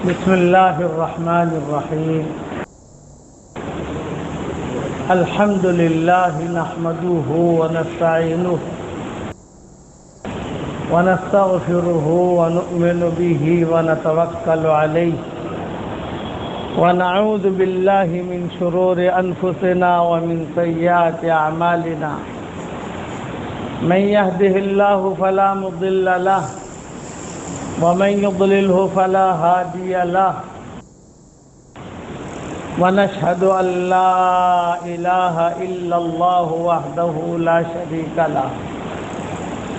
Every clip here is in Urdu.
بسم الله الرحمن الرحيم. الحمد لله نحمده ونستعينه ونستغفره ونؤمن به ونتوكل عليه ونعوذ بالله من شرور أنفسنا ومن سيئات أعمالنا. من يهده الله فلا مضل له ومن يضلله فلا هادي له ونشهد أن لا إله إلا الله وحده لا شريك له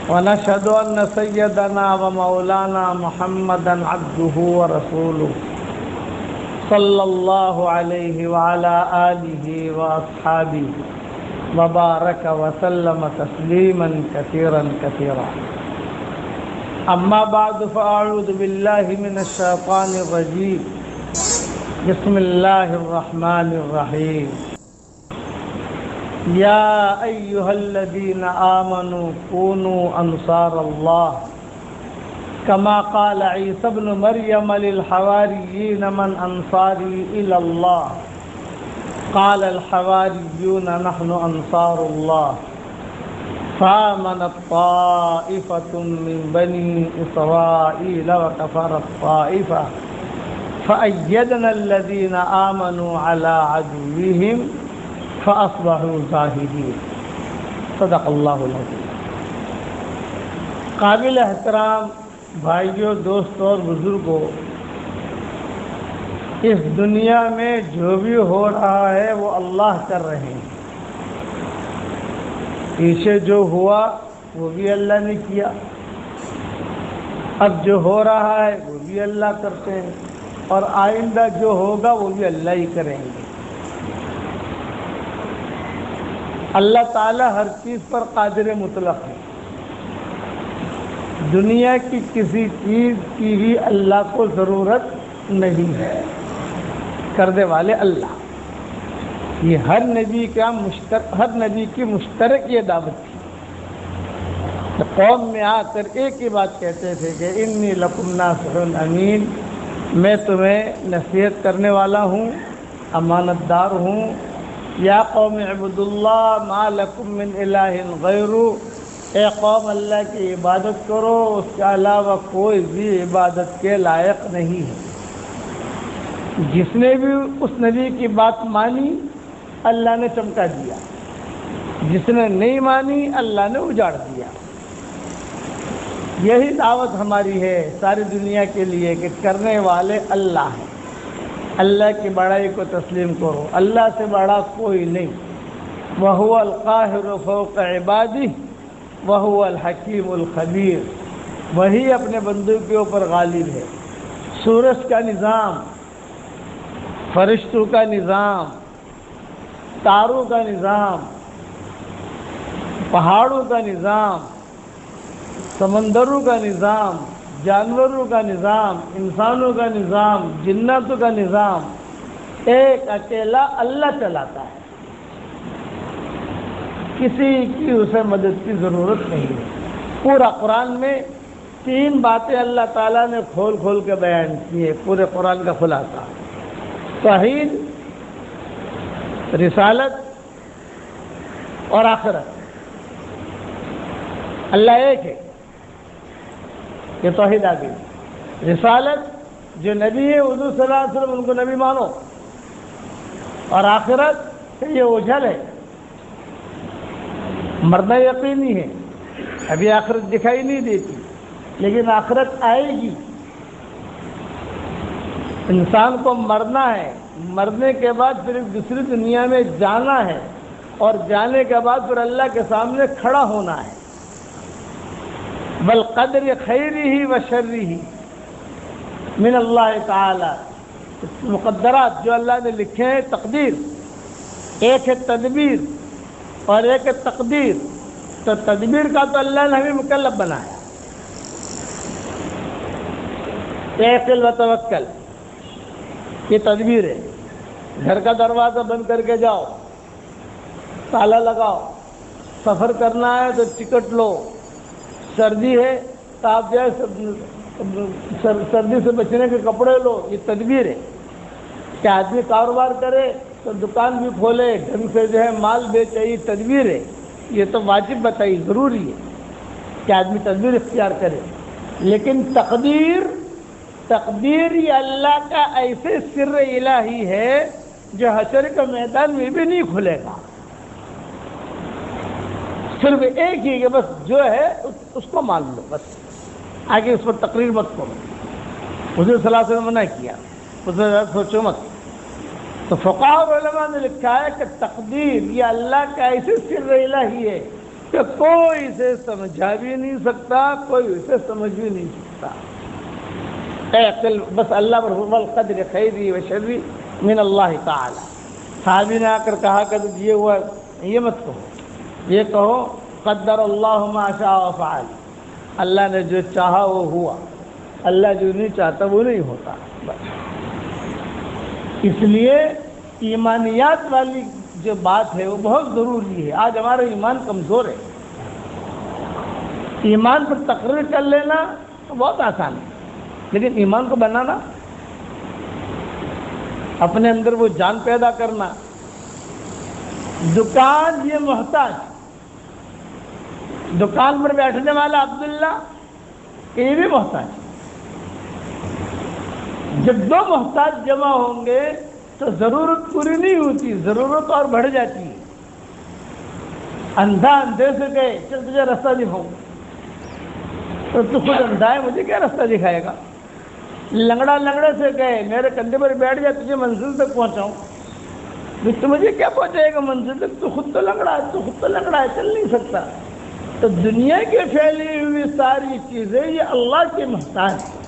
ونشهد أن سيدنا ومولانا محمدا عبده ورسوله صلى الله عليه وعلى آله وأصحابه وبارك وسلم تسليما كثيرا كثيرا. أما بعد فأعوذ بالله من الشيطان الرجيم. بسم الله الرحمن الرحيم. يا أيها الذين آمنوا كونوا أنصار الله كما قال عيسى ابن مريم للحواريين من أنصاري إلى الله قال الحواريون نحن أنصار الله فآمنت طائفة من بني إسرائيل وكفرت طائفة فأيدنا الذين آمنوا على عدوهم فأصبحوا ظاهرين. صدق اللہ العظیم. قابل احترام بھائیوں، دوستوں اور بزرگوں، اس دنیا میں جو بھی ہو رہا ہے وہ اللہ کر رہے ہیں. پیچھے جو ہوا وہ بھی اللہ نے کیا، اب جو ہو رہا ہے وہ بھی اللہ کرتے ہیں، اور آئندہ جو ہوگا وہ بھی اللہ ہی کریں گے. اللہ تعالیٰ ہر چیز پر قادر مطلق ہے. دنیا کی کسی چیز کی بھی اللہ کو ضرورت نہیں ہے، کرنے والے اللہ. یہ ہر نبی کی مشترک یہ دعوت تھی. قوم میں آ کر ایک ہی بات کہتے تھے کہ انی لکم ناصح امین، میں تمہیں نصیحت کرنے والا ہوں، امانت دار ہوں. یا قوم اعبدوا اللہ ما لکم من الہ غیرہ، اے قوم اللہ کی عبادت کرو، اس کے علاوہ کوئی بھی عبادت کے لائق نہیں ہے. جس نے بھی اس نبی کی بات مانی اللہ نے چمکا دیا، جس نے نہیں مانی اللہ نے اجاڑ دیا. یہی دعوت ہماری ہے ساری دنیا کے لیے کہ کرنے والے اللہ ہیں. اللہ کی بڑائی کو تسلیم کرو، اللہ سے بڑا کوئی نہیں. وَهُوَ الْقَاهِرُ فَوْقَ عِبَادِهِ وَهُوَ الْحَكِيمُ الْخَبِيرُ. وہی اپنے بندوں کے اوپر غالب ہے. سورج کا نظام، فرشتوں کا نظام، تاروں کا نظام، پہاڑوں کا نظام، سمندروں کا نظام، جانوروں کا نظام، انسانوں کا نظام، جناتوں کا نظام ایک اکیلا اللہ چلاتا ہے. کسی کی اسے مدد کی ضرورت نہیں ہے. پورا قرآن میں 3 باتیں اللہ تعالیٰ نے کھول کھول کے بیان کی ہے. پورے قرآن کا خلاصہ: توحید، رسالت اور آخرت. اللہ ایک ہے، یہ توحید آ گئی. رسالت، جو نبی ہے حضور صلی اللہ علیہ وسلم ان کو نبی مانو. اور آخرت، یہ اوجھل ہے، مرنا یقینی ہے. ابھی آخرت دکھائی نہیں دیتی لیکن آخرت آئے گی. انسان کو مرنا ہے، مرنے کے بعد پھر ایک دوسری دنیا میں جانا ہے، اور جانے کے بعد پھر اللہ کے سامنے کھڑا ہونا ہے. بالقدر خیرہ و شرہ من اللہ تعالی. مقدرات جو اللہ نے لکھے ہیں، تقدیر. ایک ہے تدبیر اور ایک ہے تقدیر. تو تدبیر کا تو اللہ نے ہمیں مکلف بنایا. اعقل و توکل، یہ تدبیر ہے. گھر کا دروازہ بند کر کے جاؤ، تالا لگاؤ. سفر کرنا ہے تو ٹکٹ لو. سردی ہے تو آپ جو ہے سردی سے بچنے کے کپڑے لو، یہ تدبیر ہے کہ آدمی کاروبار کرے تو دکان بھی کھولے، ڈھنگ سے جو ہے مال بیچے، یہ تدبیر ہے، یہ تو واجب بتائی، ضروری ہے کہ آدمی تدبیر اختیار کرے۔ لیکن تقدیر یہ اللہ کا ایسے سر الہی ہے جو حشر کے میدان میں بھی نہیں کھلے گا، صرف ایک ہی کہ بس جو ہے اس کو مان لو، بس آگے اس پر تقریر مت کرو۔ حضور صلی اللہ علیہ وسلم نے منع کیا، اس میں سوچو مت۔ تو فقہاء اور علماء نے لکھا ہے کہ تقدیر یہ اللہ کا ایسے سر الہی ہے کہ کوئی اسے سمجھا بھی نہیں سکتا، کوئی اسے سمجھ بھی نہیں سکتا۔ بس اللہ پر والقدر خیری و شری من اللہ تعالی۔ صحابی نے آ کر کہا کہ یہ ہوا، یہ مت کہو، یہ کہو قدر اللہ ما شاء وفعل، اللہ نے جو چاہا وہ ہوا، اللہ جو نہیں چاہتا وہ نہیں ہوتا۔ اس لیے ایمانیات والی جو بات ہے وہ بہت ضروری ہے۔ آج ہمارا ایمان کمزور ہے، ایمان پر تقریر کر لینا بہت آسان ہے، لیکن ایمان کو بنانا، اپنے اندر وہ جان پیدا کرنا۔ دکان یہ محتاج، دکان پر بیٹھنے والا عبداللہ یہ بھی محتاج۔ جب دو محتاج جمع ہوں گے تو ضرورت پوری نہیں ہوتی، ضرورت اور بڑھ جاتی ہے۔ اندھا اندھے سے گئے، چل تجھے راستہ دکھاؤں، تو تو خود اندھا ہے، مجھے کیا راستہ دکھائے گا؟ لنگڑا لنگڑے سے گئے، میرے کندھے پر بیٹھ جائے تجھے منزل تک پہنچاؤں، تو مجھے کیا پہنچائے گا منزل تک؟ تو خود تو لنگڑا ہے، چل نہیں سکتا۔ تو دنیا کی پھیلی ہوئی ساری چیزیں یہ اللہ کے محتاج ہیں،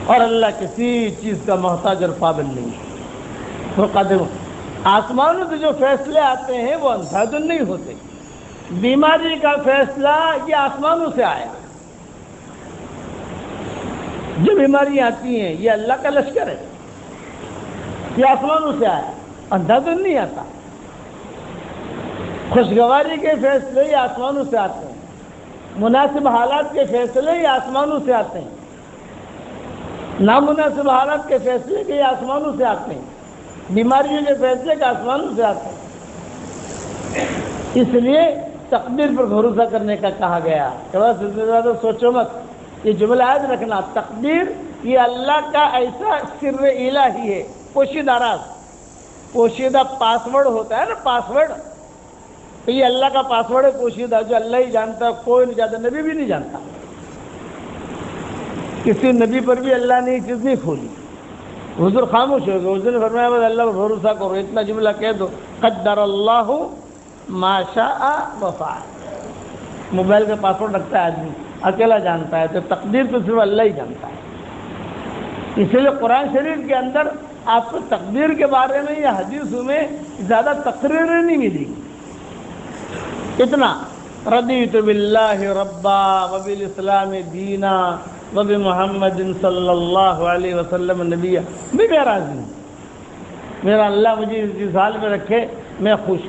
اور اللہ کسی چیز کا محتاج اور پابند نہیں ہے۔ وہ قادر، آسمانوں سے جو فیصلے آتے ہیں وہ اندھادھند نہیں ہوتے۔ بیماری کا فیصلہ یہ آسمانوں سے آیا، جو بیماریاں آتی ہیں یہ اللہ کا لشکر ہے، یہ آسمانوں سے آیا، اندھادھند نہیں آتا۔ خوشگواری کے فیصلے یہ آسمانوں سے آتے ہیں، مناسب حالات کے فیصلے یہ آسمانوں سے آتے ہیں، نامناسب حالات کے فیصلے کے یہ آسمانوں سے آتے ہیں، بیماریوں کے فیصلے کے آسمانوں سے آتے ہیں۔ اس لیے تقدیر پر بھروسہ کرنے کا کہا گیا کہ بس اس سے زیادہ سوچو مت۔ یہ جملہ یاد رکھنا، تقدیر یہ اللہ کا ایسا سر الہی ہے، پوشیدہ راز، پوشیدہ پاسورڈ ہوتا ہے نا، پاسورڈ، تو یہ اللہ کا پاسورڈ ہے پوشیدہ، جو اللہ ہی جانتا، کوئی نہیں جانتا، نبی بھی نہیں جانتا۔ کسی نبی پر بھی اللہ نے یہ چیز نہیں کھولی، حضور خاموش ہو گئے۔ حضور نے فرمایا بس اللہ پر بھروسہ کرو، اتنا جملہ کہہ دو، قدر اللہ ما شاء وفعل۔ موبائل کا پاسورڈ رکھتا ہے آدمی، اکیلا جانتا ہے، تو تقدیر تو صرف اللہ ہی جانتا ہے۔ اسی لیے قرآن شریف کے اندر آپ کو تقدیر کے بارے میں یا حدیثوں میں زیادہ تقریریں نہیں ملی گی۔ اتنا رضیت باللہ ربا وبالاسلام دینا وبمحمد صلی اللہ علیہ وسلم نبی، میں راضی ہوں، میرا اللہ مجھے اس حال میں رکھے، میں خوش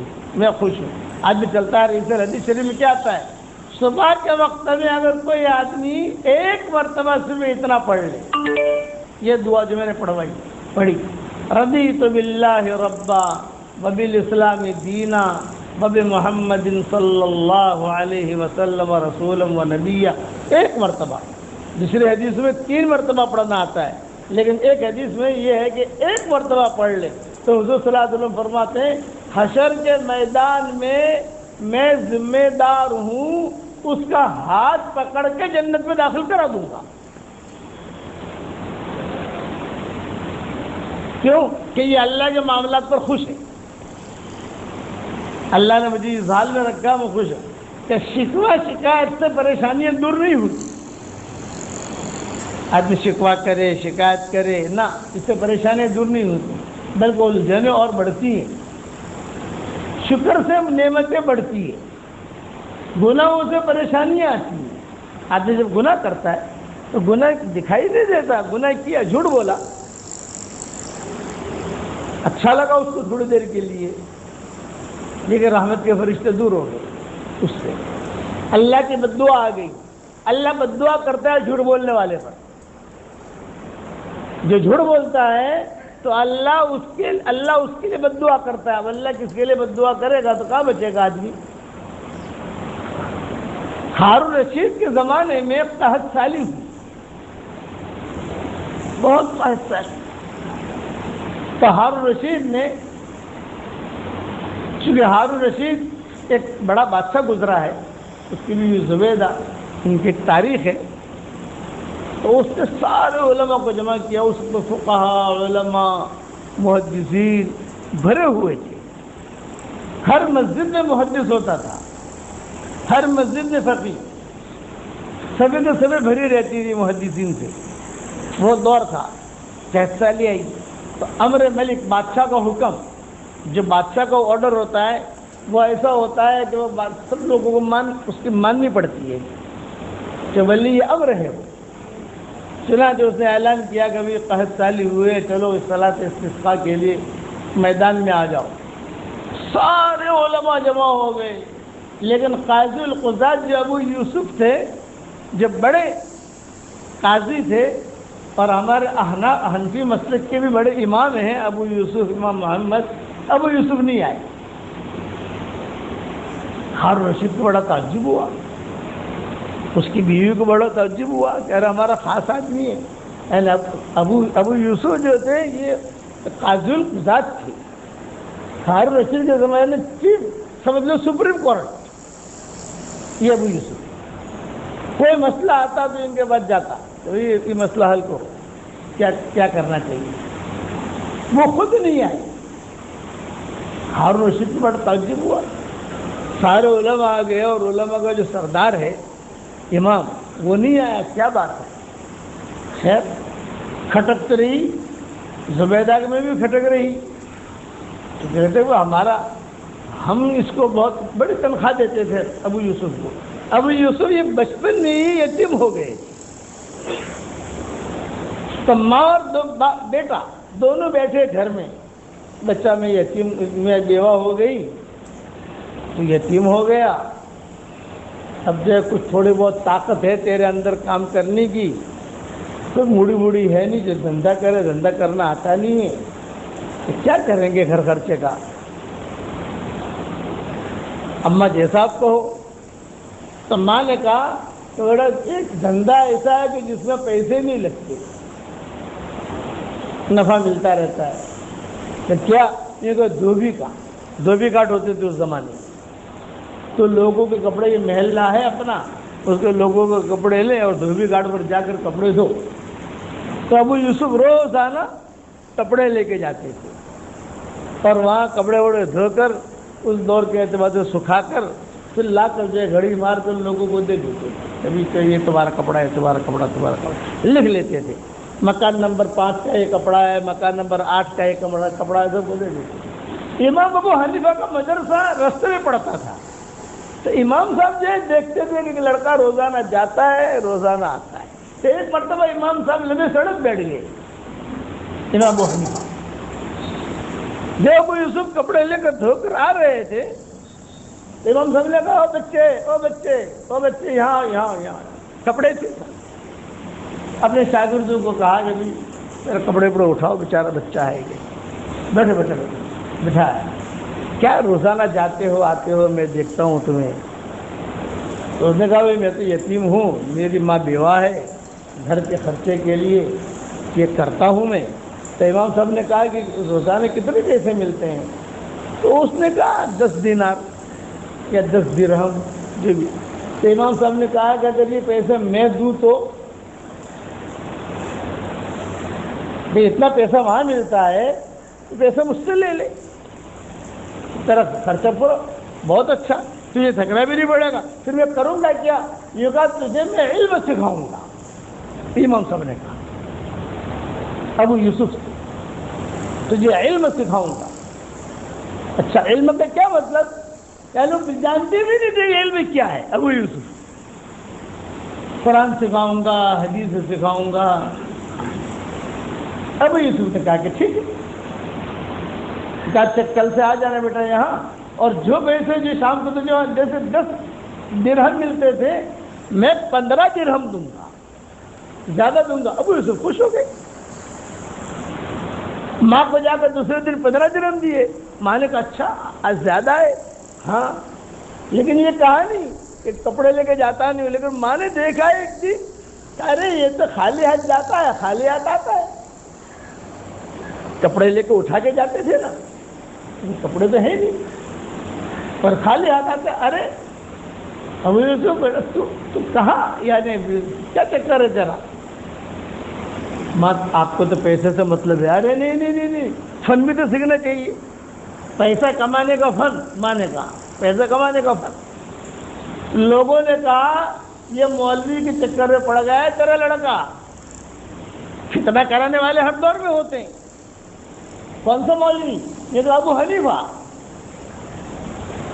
ہوں۔ آج بھی چلتا ہے، اس حدیث شریف میں کیا آتا ہے؟ صبح کے وقت میں اگر کوئی آدمی ایک مرتبہ سے اتنا پڑھ لے، یہ دعا جو میں نے پڑھی، رضیت باللہ ربا وبالاسلام دینا وبمحمد صلی اللہ علیہ وسلم رسولا و نبیا، ایک مرتبہ۔ دوسری حدیث میں 3 مرتبہ پڑھنا آتا ہے، لیکن ایک حدیث میں یہ ہے کہ ایک مرتبہ پڑھ لے تو حضور صلی اللہ علیہ وسلم فرماتے ہیں حشر کے میدان میں ذمہ دار ہوں، اس کا ہاتھ پکڑ کے جنت میں داخل کرا دوں گا۔ کیوں؟ کہ یہ اللہ کے معاملات پر خوش ہے، اللہ نے مجھے اس حال میں رکھا، میں خوش ہوں کہ شکوہ شکایت سے پریشانیاں دور نہیں ہوتی۔ آدمی شکوہ کرے، شکایت کرے نہ، اس سے پریشانیاں دور نہیں ہوتی، بلکہ الجھنیں اور بڑھتی ہیں۔ شکر سے نعمتیں بڑھتی ہیں، گناہوں سے پریشانیاں آتی ہیں۔ آدمی جب گناہ کرتا ہے تو گناہ دکھائی نہیں دیتا، گناہ کیا، جھوٹ بولا، اچھا لگا اس کو تھوڑی دیر کے لیے، لیکن رحمت کے فرشتے دور ہو گئے، اس سے اللہ کی بد دعا آ گئی، اللہ بد دعا کرتا ہے جھوٹ بولنے والے پر. جو جھوٹ بولتا ہے تو اللہ اس کے لیے بد دعا کرتا ہے. اب اللہ کس کے لیے بد دعا کرے گا تو کہاں بچے گا آدمی. ہارون رشید کے زمانے میں قحط سالی ہوئی, بہت قحط سالی. تو ہارون رشید نے, چونکہ ہارون رشید ایک بڑا بادشاہ گزرا ہے, اس کی بھی زبیدہ ان کی تاریخ ہے, تو اس نے سارے علماء کو جمع کیا. اس میں فقہاء, علماء, محدثین بھرے ہوئے تھے. ہر مسجد میں محدث ہوتا تھا, ہر مسجد میں فقیہ, سبھی کے سبھی بھری رہتی تھی محدثین سے. وہ دور تھا. قحط سالی آئی تو امر ملک, بادشاہ کا حکم, جو بادشاہ کا آرڈر ہوتا ہے وہ ایسا ہوتا ہے کہ وہ سب لوگوں کو اس کی ماننی پڑتی ہے کہ ولی امر ہے. وہ چنانچہ اس نے اعلان کیا کہ ابھی قحط سالی ہوئے, چلو اس صلاۃ استسقاء کے لیے میدان میں آ جاؤ. سارے علماء جمع ہو گئے, لیکن قاضی القضات جو ابو یوسف تھے, جو بڑے قاضی تھے اور ہمارے حنفی مسلک کے بھی بڑے امام ہیں, ابو یوسف امام محمد, ابو یوسف نہیں آئے. ہارون رشید کو بڑا تعجب ہوا, اس کی بیوی کو بڑا تعجب ہوا کہ ارے ہمارا خاص آدمی ہے. یعنی ابو یوسف جو تھے یہ قاضی القضات تھے. ہارون رشید کے زمانے میں چیف, سمجھ لو سپریم کورٹ, یہ ابو یوسف. کوئی مسئلہ آتا تو ان کے بعد جاتا, تو یہ مسئلہ حل کرو, کیا کرنا چاہیے. وہ خود نہیں آئے. ہارون رشید کو بڑا تعجب ہوا. سارے علماء آ گئے اور علماء کا جو سردار ہے امام, وہ نہیں آیا. کیا بات ہے؟ خیر کھٹکتے رہی, زبیدہ میں بھی کھٹک رہی. تو کہتے ہوئے ہم اس کو بہت بڑی تنخواہ دیتے تھے ابو یوسف کو. ابو یوسف یہ بچپن میں ہی یتیم ہو گئے. تو ماں اور بیٹا دونوں بیٹھے گھر میں. بچہ میں یتیم میں بیوہ ہو گئی تو یتیم ہو گیا. اب جو کچھ تھوڑی بہت طاقت ہے تیرے اندر کام کرنے کی, کوئی موڑی ہے نہیں جو دھندا کرے, دھندا کرنا آتا نہیں ہے, تو کیا کریں گے گھر خرچے کا. اماں جیسا آپ کہو. تو ماں نے کہا کہ بیٹا ایک دھندا ایسا ہے کہ جس میں پیسے نہیں لگتے, نفع ملتا رہتا ہے. کہ کیا؟ یہ کوئی دھوبی کاٹ ہوتے تھے اس زمانے میں. تو لوگوں کے کپڑے, یہ محلہ ہے اپنا, اس کے لوگوں کے کپڑے لیں اور دھوبی گھاٹ پر جا کر کپڑے دھو. تو ابو یوسف روزانہ کپڑے لے کے جاتے تھے اور وہاں کپڑے وڑے دھو کر اس دور کے اعتبار سے سکھا کر پھر لا کر جو گھڑی مار کر لوگوں کو دے دیتے تھے. کبھی کہ یہ تمہارا کپڑا ہے, تمہارا کپڑا لکھ لیتے تھے. مکان نمبر 5 کا یہ کپڑا ہے, مکان نمبر 8 کا یہ کپڑا ہے, سب کو دے دیتے. امام ابو حنیفہ کا مدرسہ رستے میں پڑتا تھا. تو امام صاحب جو ہے دیکھتے تھے کہ لڑکا روزانہ جاتا ہے, روزانہ آتا ہے. تو ایک مرتبہ امام صاحب لمبے سڑک بیٹھ گئے. امام ابو حنیفہ جو ابو یوسف کپڑے لے کر دھو کر آ رہے تھے, تو امام صاحب نے کہا او بچے یہاں کپڑے تھے. اپنے شاگردوں کو کہا کہ بھی میرے کپڑے پر اٹھاؤ, بیچارہ بچہ ہے یہ. بیٹھے بٹھایا. کیا روزانہ جاتے ہو آتے ہو, میں دیکھتا ہوں تمہیں. تو اس نے کہا بھائی میں تو یتیم ہوں, میری ماں بیوہ ہے, گھر کے خرچے کے لیے یہ کرتا ہوں میں. تو امام صاحب نے کہا کہ روزانہ کتنے پیسے ملتے ہیں؟ تو اس نے کہا 10 دینار یا 10 درہم جو بھی. تو امام صاحب نے کہا کہ اگر یہ پیسے میں دوں تو اتنا پیسہ وہاں ملتا ہے تو پیسہ مجھ سے لے لے, تیرا خرچہ پورا. بہت اچھا, تجھے تھکنا بھی نہیں پڑے گا. پھر میں کروں گا کیا؟ یہ کہا تجھے میں علم سکھاؤں گا. امام صاحب نے کہا ابو یوسف تجھے علم سکھاؤں گا. اچھا علم کا کیا مطلب؟ کیا لوگ جانتے بھی نہیں تھے علم کیا ہے. ابو یوسف قرآن سکھاؤں گا, حدیث سکھاؤں گا. ابو یوسف نے کہا کہ ٹھیک ہے. کہا کل سے آ جانا بیٹا یہاں, اور جو پیسے جو شام کو تجھے جیسے 10 درہم ملتے تھے میں 15 درہم دوں گا، زیادہ دوں گا۔ ابو یوسف خوش ہو گئے، ماں کو جا کر دوسرے دن 15 درہم دیے۔ ماں نے کہا اچھا آج زیادہ ہے، ہاں لیکن یہ کہا نہیں کہ کپڑے لے کے جاتا نہیں، لیکن ماں نے دیکھا ایک دن، ارے یہ تو خالی ہاتھ جاتا ہے، خالی ہاتھ آتا ہے۔ کپڑے لے کے اٹھا کے جاتے تھے نا، کپڑے تو ہے نہیں پر خالی ہاتھ آتے۔ ارے ابو یوسف تو کہاں، یعنی کیا چکر ہے تیرا؟ ماں آپ کو تو پیسے سے مطلب ہے۔ ارے نہیں، فن بھی تو سیکھنا چاہیے، پیسہ کمانے کا فن۔ ماں نے کہا پیسہ کمانے کا فن۔ لوگوں نے کہا یہ مولوی کے چکر میں پڑ گیا ہے تیرا لڑکا، فتنہ کرانے والے ہر دور میں ہوتے ہیں۔ کون سا مولوی؟ یہ تو ابو حنیفہ۔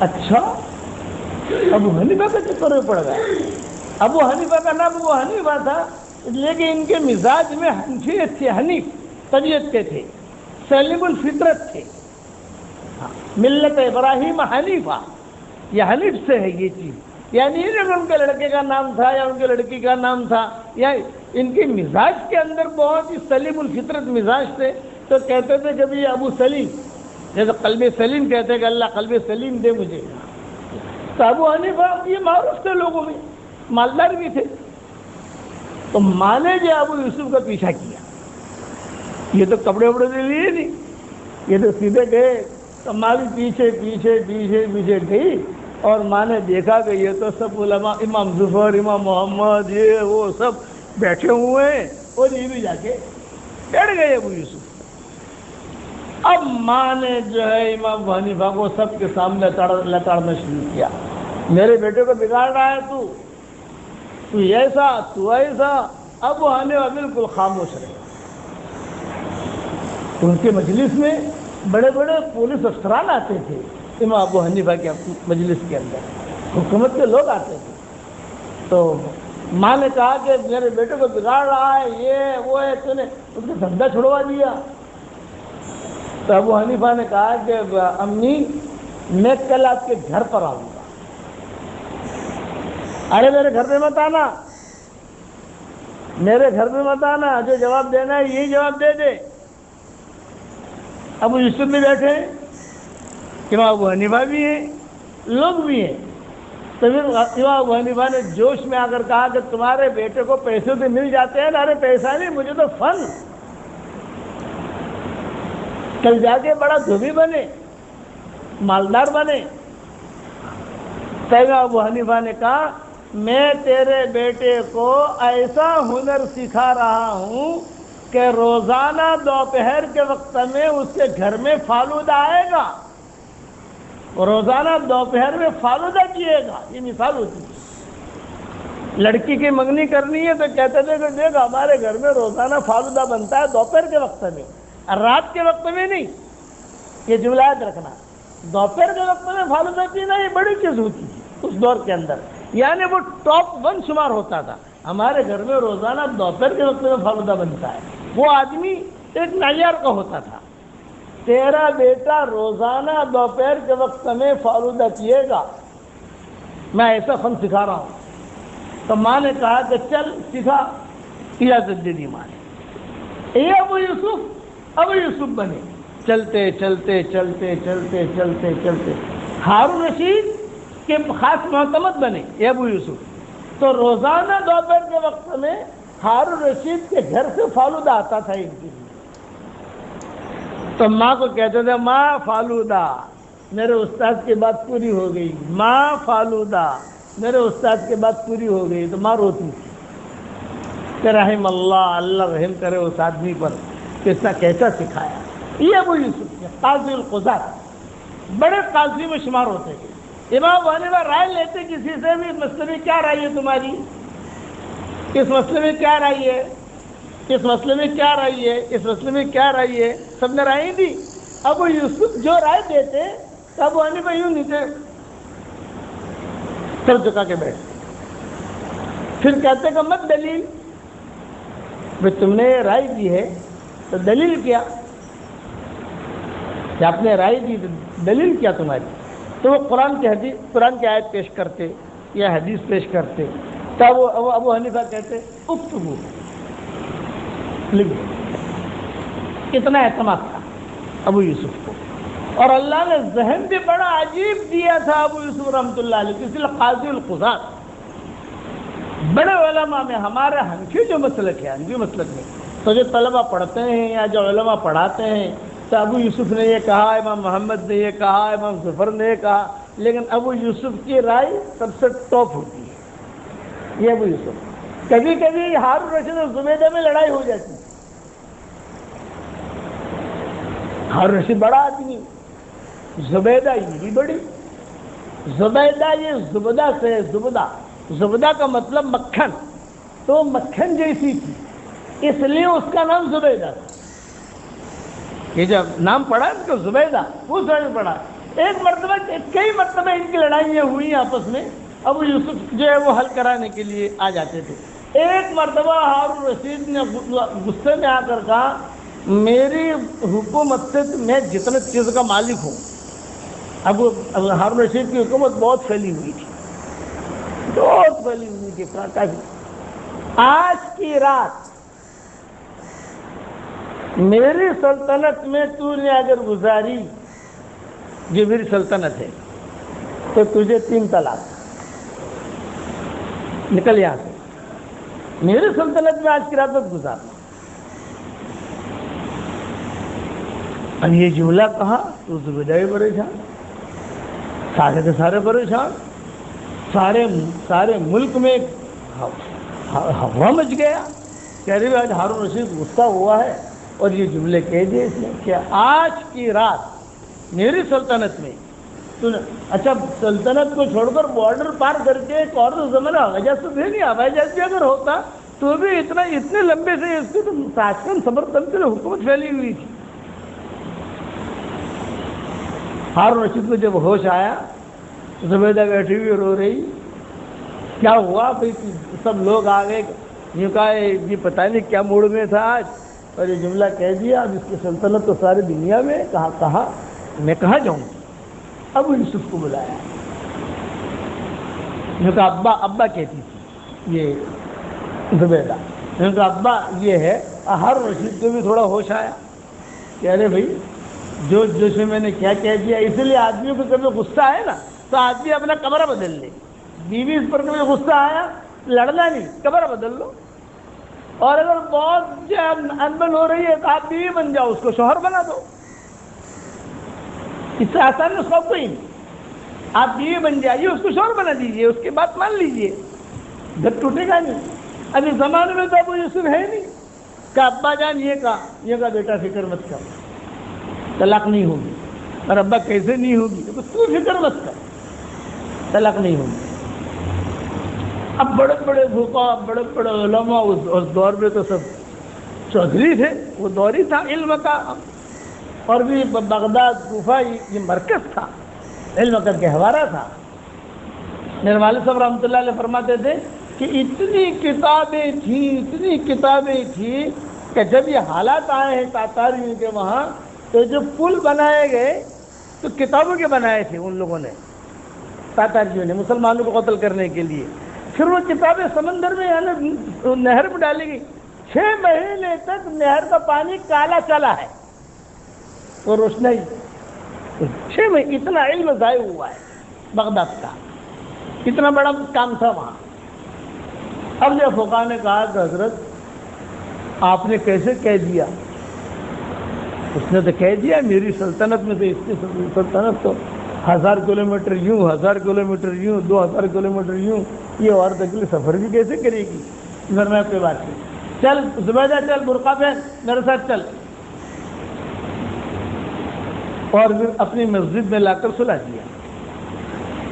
اچھا ابو حنیفہ کے چکر میں پڑ گیا۔ ابو حنیفہ کا نام ابو حنیفہ تھا لیکن ان کے مزاج میں حنفیت تھے، حنیف طبیعت کے تھے، سلیم الفطرت تھے، ملت ابراہیم حنیفہ، یہ حنیف سے ہے یہ چیز، یعنی ان کے لڑکے کا نام تھا یا ان کے لڑکی کا نام تھا، یا ان کے مزاج کے اندر بہت ہی سلیم الفطرت مزاج تھے، تو کہتے تھے کہ بھی ابو سلیم، جیسے قلب سلیم کہتے کہ اللہ قلب سلیم دے مجھے۔ تو ابو حنیفہ یہ معروف تھے لوگوں میں، مالدار بھی تھے۔ تو ماں نے جو ابو یوسف کا پیچھا کیا، یہ تو کپڑے وپڑے دے لیے نہیں، یہ تو سیدھے گئے۔ تو ماں بھی پیچھے پیچھے پیچھے پیچھے گئی، اور ماں نے دیکھا کہ یہ تو سب علماء، امام ظفر، امام محمد، یہ وہ سب بیٹھے ہوئے ہیں، اور یہ بھی جا کے بیٹھ گئے ابو یوسف۔ اب ماں نے جو ہے امام حنیفہ کو سب کے سامنے لتاڑنا شروع کیا، میرے بیٹے کو بگاڑ رہا ہے تو ایسا تو ایسا۔ ابو حنیفہ بالکل خاموش رہے۔ ان کے مجلس میں بڑے بڑے پولیس افسران آتے تھے، امام ابو حنیفہ کے مجلس کے اندر حکومت کے لوگ آتے تھے۔ تو ماں نے کہا کہ میرے بیٹے کو بگاڑ رہا ہے، یہ وہ ہے، تو نے اس کا دھندا چھڑوا دیا۔ تو ابو حنیفہ نے کہا کہ امی میں کل آپ کے گھر پر آؤں گا۔ ارے میرے گھر میں مت آنا، میرے گھر میں مت آنا، جو جواب دینا ہے یہی جواب دے دے۔ ابو یوسف بھی بیٹھے ہیں، امام ابو حنیفہ بھی ہیں، لوگ بھی ہیں۔ تو پھر امام ابو حنیفہ نے جوش میں آ کر کہا کہ تمہارے بیٹے کو پیسے تو مل جاتے ہیں نا؟ ارے پیسہ نہیں، مجھے تو فن، کل جا کے بڑا دھوبی بنے، مالدار بنے۔ تو امام ابو حنیفہ نے کہا میں تیرے بیٹے کو ایسا ہنر سکھا رہا ہوں کہ روزانہ دوپہر کے وقت میں اس کے گھر میں فالودہ آئے گا، روزانہ دوپہر میں فالودہ کیے گا۔ یہ مثال ہوتی ہے، لڑکی کی منگنی کرنی ہے تو کہتے تھے کہ دیکھ ہمارے گھر میں روزانہ فالودہ بنتا ہے دوپہر کے وقت میں، رات کے وقت میں نہیں۔ یہ جملہ یاد رکھنا، دوپہر کے وقت میں فالودہ پینا یہ بڑی چیز ہوتی ہے اس دور کے اندر، یعنی وہ ٹاپ 1 شمار ہوتا تھا۔ ہمارے گھر میں روزانہ دوپہر کے وقت میں فالودہ بنتا ہے، وہ آدمی ایک معیار کا ہوتا تھا۔ تیرا بیٹا روزانہ دوپہر کے وقت میں فالودہ پیے گا، میں ایسا فن سکھا رہا ہوں۔ تو ماں نے کہا کہ چل سکھا، اجازت دے دی ماں نے۔ اے ابو یوسف بنے، چلتے چلتے چلتے چلتے چلتے چلتے ہارون رشید کے خاص معتمد بنے اے ابو یوسف۔ تو روزانہ دوپہر کے وقت میں ہارون رشید کے گھر سے فالودہ آتا تھا ان کے لیے۔ تو ماں کو کہتے تھے ماں فالودہ، میرے استاد کی بات پوری ہو گئی، ماں فالودہ، میرے استاد کی بات پوری ہو گئی۔ تو ماں روتی تھی کہ رحم اللہ، اللہ رحم کرے اس آدمی پر، کیسا کیسا سکھایا۔ یہ ابو یوسف قاضی القضات، بڑے قاضی میں شمار ہوتے ہیں۔ امام ابو حنیفہ رائے لیتے کسی سے بھی، اس مسئلے میں کیا رائے ہے تمہاری، اس مسئلے میں کیا رائے ہے، اس مسئلے میں کیا رائے ہے، اس مسئلے میں کیا رائے ہے، سب نے رائے دی۔ ابو یوسف جو رائے دیتے تو ابو حنیفہ یوں نیچے سر جھکا کے بیٹھتے، پھر کہتے کہ مت دلیل، بھئی تم نے رائے دی ہے تو دلیل کیا، کہ آپ نے رائے دی تو دلیل کیا تمہاری؟ تو وہ قرآن کی آیت پیش کرتے یا حدیث پیش کرتے تب ابو حنیفہ کہتے اکتبو، لکھ دو۔ اتنا اعتماد تھا ابو یوسف کو، اور اللہ نے ذہن بھی بڑا عجیب دیا تھا ابو یوسف رحمۃ اللہ علیہ، اس لیے قاضی القضات بڑے علماء میں ہمارے حنفی جو مسلک ہے، حنفی مسلک میں تو جو طلبہ پڑھتے ہیں یا جو علماء پڑھاتے ہیں تو ابو یوسف نے یہ کہا، امام محمد نے یہ کہا، امام ظفر نے یہ کہا، لیکن ابو یوسف کی رائے سب سے ٹاپ ہوتی ہے۔ یہ ابو یوسف، کبھی کبھی ہارون رشید اور زبیدہ میں لڑائی ہو جاتی ہے۔ ہارون رشید بڑا آدمی، زبیدہ یہ بھی بڑی، زبیدہ یہ زبدہ سے، زبدہ کا مطلب مکھن، تو مکھن جیسی تھی، اس لیے اس کا نام زبیدہ تھا۔ یہ جب نام پڑھا اس کو زبیدہ، وہ سمجھ پڑھا۔ ایک مرتبہ، کئی مرتبہ ان کی لڑائیاں ہوئی آپس میں، ابو یوسف جو ہے وہ حل کرانے کے لیے آ جاتے تھے۔ ایک مرتبہ ہارون رشید نے غصے میں آ کر کہا، میری حکومت سے میں جتنے چیز کا مالک ہوں۔ اب ہارون رشید کی حکومت بہت پھیلی ہوئی تھی، بہت پھیلی ہوئی تھی کافی۔ آج کی رات میری سلطنت میں تو نے اگر گزاری، جو میری سلطنت ہے، تو تجھے 3 طلاق، نکل یہاں سے، میری سلطنت میں آج کی رات مت گزارنا۔ اب یہ جملہ کہا تو زبیدہ بھی پریشان، سارے کے سارے پریشان، سارے ملک میں ہوا مچ گیا کہ ارے آج ہارون رشید غصہ ہوا ہے اور یہ جملے کہہ دیے اس نے کہ آج کی رات میری سلطنت میں تو نے، اچھا سلطنت کو چھوڑ کر بارڈر پار کر کے ایک اور زمانہ ہوائی جہاز تو بھی نہیں، ہوائی جہاز بھی اگر ہوتا تو بھی اتنے لمبے سے اس کی تو تاشکند صبر تمکن حکومت پھیلی ہوئی تھی۔ ہارون رشید کو جب ہوش آیا، زبیدہ بیٹھی ہوئی رو رہی، کیا ہوا بھائی؟ سب لوگ آ گئے، یہ کہا یہ پتہ نہیں کیا موڑ میں تھا آج، اور یہ جملہ کہہ دیا، اب اس کی سلطنت تو ساری دنیا میں، کہاں میں کہاں جاؤں؟ ابو یوسف کو بلایا، یہ کہا ابا کہتی تھی یہ زبیدہ، یہ کہا ابا یہ ہے۔ ہارون رشید کو بھی تھوڑا ہوش آیا کہ ارے بھائی جو میں نے کیا کہہ دیا۔ اس لیے آدمیوں کو کبھی غصہ آئے نا تو آدمی اپنا کمرہ بدل لے، بیوی اس پر کبھی غصہ آیا لڑنا نہیں، کمرہ بدل لو، اور اگر بہت انبن ہو رہی ہے تو آپ بیوی بن جاؤ، اس کو شوہر بنا دو، اس سے آسان اس کو کوئی نہیں۔ آپ بیوی بن جائیے، اس کو شوہر بنا دیجیے، اس کی بات مان لیجیے، گھر ٹوٹے گا نہیں۔ ابھی زمانے میں تو ابو یوسف ہے نہیں کہ ابا جان یہ کہا بیٹا فکر مت کر، طلاق نہیں ہوگی۔ اور ابا کیسے نہیں ہوگی؟ تو فکر مت کر، طلاق نہیں ہوگی۔ اب بڑے بڑے حکام، بڑے بڑے علماء اس دور میں تو سب چودھری تھے، وہ دور ہی تھا علم کا، اور بھی بغداد کوفہ یہ مرکز تھا، علم کا گہوارہ تھا۔ میرے والد صاحب رحمۃ اللہ علیہ فرماتے تھے کہ اتنی کتابیں تھیں کہ جب یہ حالات آئے ہیں تاتاریوں کے وہاں، تو جو پل بنائے گئے تو کتابوں کے بنائے تھے ان لوگوں نے، تاتاریوں نے، مسلمانوں کو قتل کرنے کے لیے۔ پھر وہ کتابیں سمندر میں یعنی نہر میں ڈالی گئی، 6 مہینے تک نہر کا پانی کالا چلا ہے، وہ روشنائی 6 مہینے، اتنا علم ضائع ہوا ہے بغداد کا، اتنا بڑا کام تھا وہاں۔ اب جب فقہا نے کہا کہ حضرت آپ نے کیسے کہہ دیا؟ اس نے تو کہہ دیا میری سلطنت میں تو، اس کی سلطنت تو 1000 کلومیٹر یوں، 1000 کلومیٹر یوں، 2000 کلومیٹر یوں، یہ عورت اکیلے سفر بھی کیسے کرے گی؟ گھر میں کوئی بات نہیں، چل زبیدہ چل، برقع پہن، میرے ساتھ چل، اور پھر اپنی مسجد میں لا کر سلا دیا۔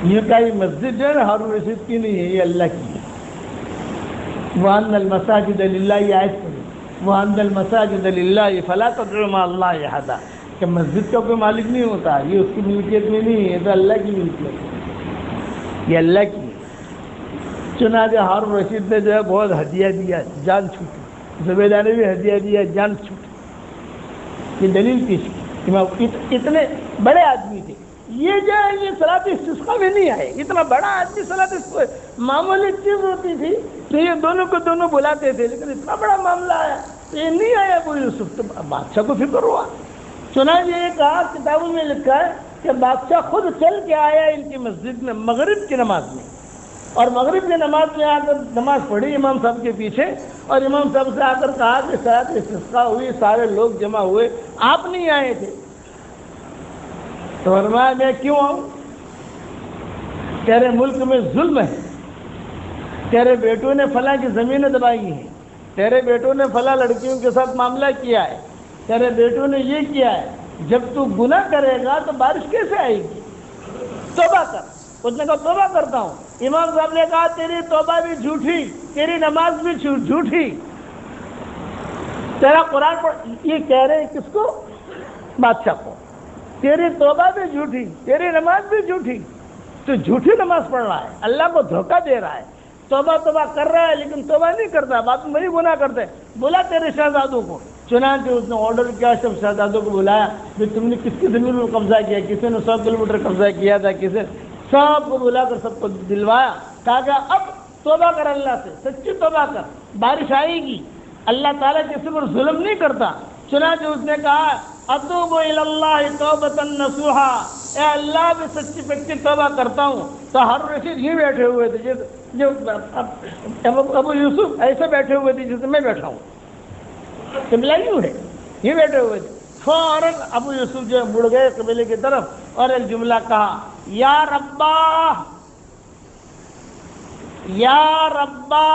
یہ کہا یہ مسجد جو ہے نا ہارون رشید کی نہیں ہے، یہ اللہ کی ہے۔ وَأَنَّ الْمَسَاجِدَ لِلَّهِ، یہ آیت پڑھی، وَأَنَّ الْمَسَاجِدَ لِلَّهِ فَلَا تَدْعُوا مَعَ اللَّهِ أَحَدًا، کہ مسجد کا کوئی مالک نہیں ہوتا، یہ اس کی ملکیت میں نہیں ہے، یہ تو اللہ کی ملکیت ہے، یہ اللہ کی ہے۔ چنانچہ ہارون رشید نے جو ہے بہت ہدیہ دیا، جان چھوٹی، زبیدہ نے بھی ہدیہ دیا، جان چھوٹی۔ یہ دلیل پیش کی کہ اتنے بڑے آدمی تھے، یہ جو ہے یہ صلاۃ استسقاء میں نہیں آئے، اتنا بڑا آدمی صلاۃ معمولی چیز ہوتی تھی تو یہ دونوں کو دونوں بلاتے تھے، لیکن اتنا بڑا معاملہ آیا تو یہ نہیں آیا ابو یوسف، تو بادشاہ کو فکر ہوا۔ چنانچہ یہ کہا کتابوں میں لکھا ہے کہ بادشاہ خود چل کے آیا ان کی مسجد میں مغرب کی نماز میں، اور مغرب کی نماز میں آ کر نماز پڑھی امام صاحب کے پیچھے، اور امام صاحب سے آ کر کہا کہ صلاۃ استسقاء ہوئی، سارے لوگ جمع ہوئے، آپ نہیں آئے تھے۔ تو فرمایا میں کیوں آؤں؟ تیرے ملک میں ظلم ہے، تیرے بیٹوں نے فلاں کی زمینیں دبائی ہیں، تیرے بیٹوں نے فلاں لڑکیوں کے ساتھ معاملہ کیا ہے، تیرے بیٹوں نے یہ کیا ہے، جب تو گناہ کرے گا تو بارش کیسے آئے گی؟ توبہ کر۔ اس نے کہا توبہ کرتا ہوں۔ امام صاحب نے کہا تیری توبہ بھی جھوٹی، تیری نماز بھی جھوٹی، تیرا قرآن پڑھ، یہ کہہ رہے ہیں کس کو؟ بادشاہ کو، تیری توبہ بھی جھوٹی، تیری نماز بھی جھوٹی، تو جھوٹی نماز پڑھ رہا ہے، اللہ کو دھوکہ دے رہا ہے، توبہ کر رہا ہے لیکن توبہ نہیں کرتا، بعد میں وہی گناہ کرتے، بولا تیرے شہزادوں کو۔ چنانچہ اس نے آرڈر کیا، سب شہزادوں کو بلایا کہ تم نے کس کی زمین پر قبضہ کیا، کسی نے 100 کلومیٹر قبضہ کیا تھا، کسی سب کو بلا کر سب کو دلوایا، کہا کہ اب توبہ کر، اللہ سے سچی توبہ کر، بارش آئے گی، اللہ تعالیٰ کسی پر ظلم نہیں کرتا۔ چنانچہ اس نے کہا اتوب الی اللہ توبۃ نصوحا، اے اللہ میں سچی پکی توبہ کرتا ہوں۔ تو ہارون رشید یہ بیٹھے ہوئے تھے، جو ابو یوسف ایسے بیٹھے ہوئے تھے جیسے میں بیٹھا ہوں، قبلہ یوں ہے، یہ بیٹھے ہوئے تھے۔ فوراً ابو یوسف جو مڑ گئے قبلے کی طرف اور ایک جملہ کہا، یا ربا یا ربا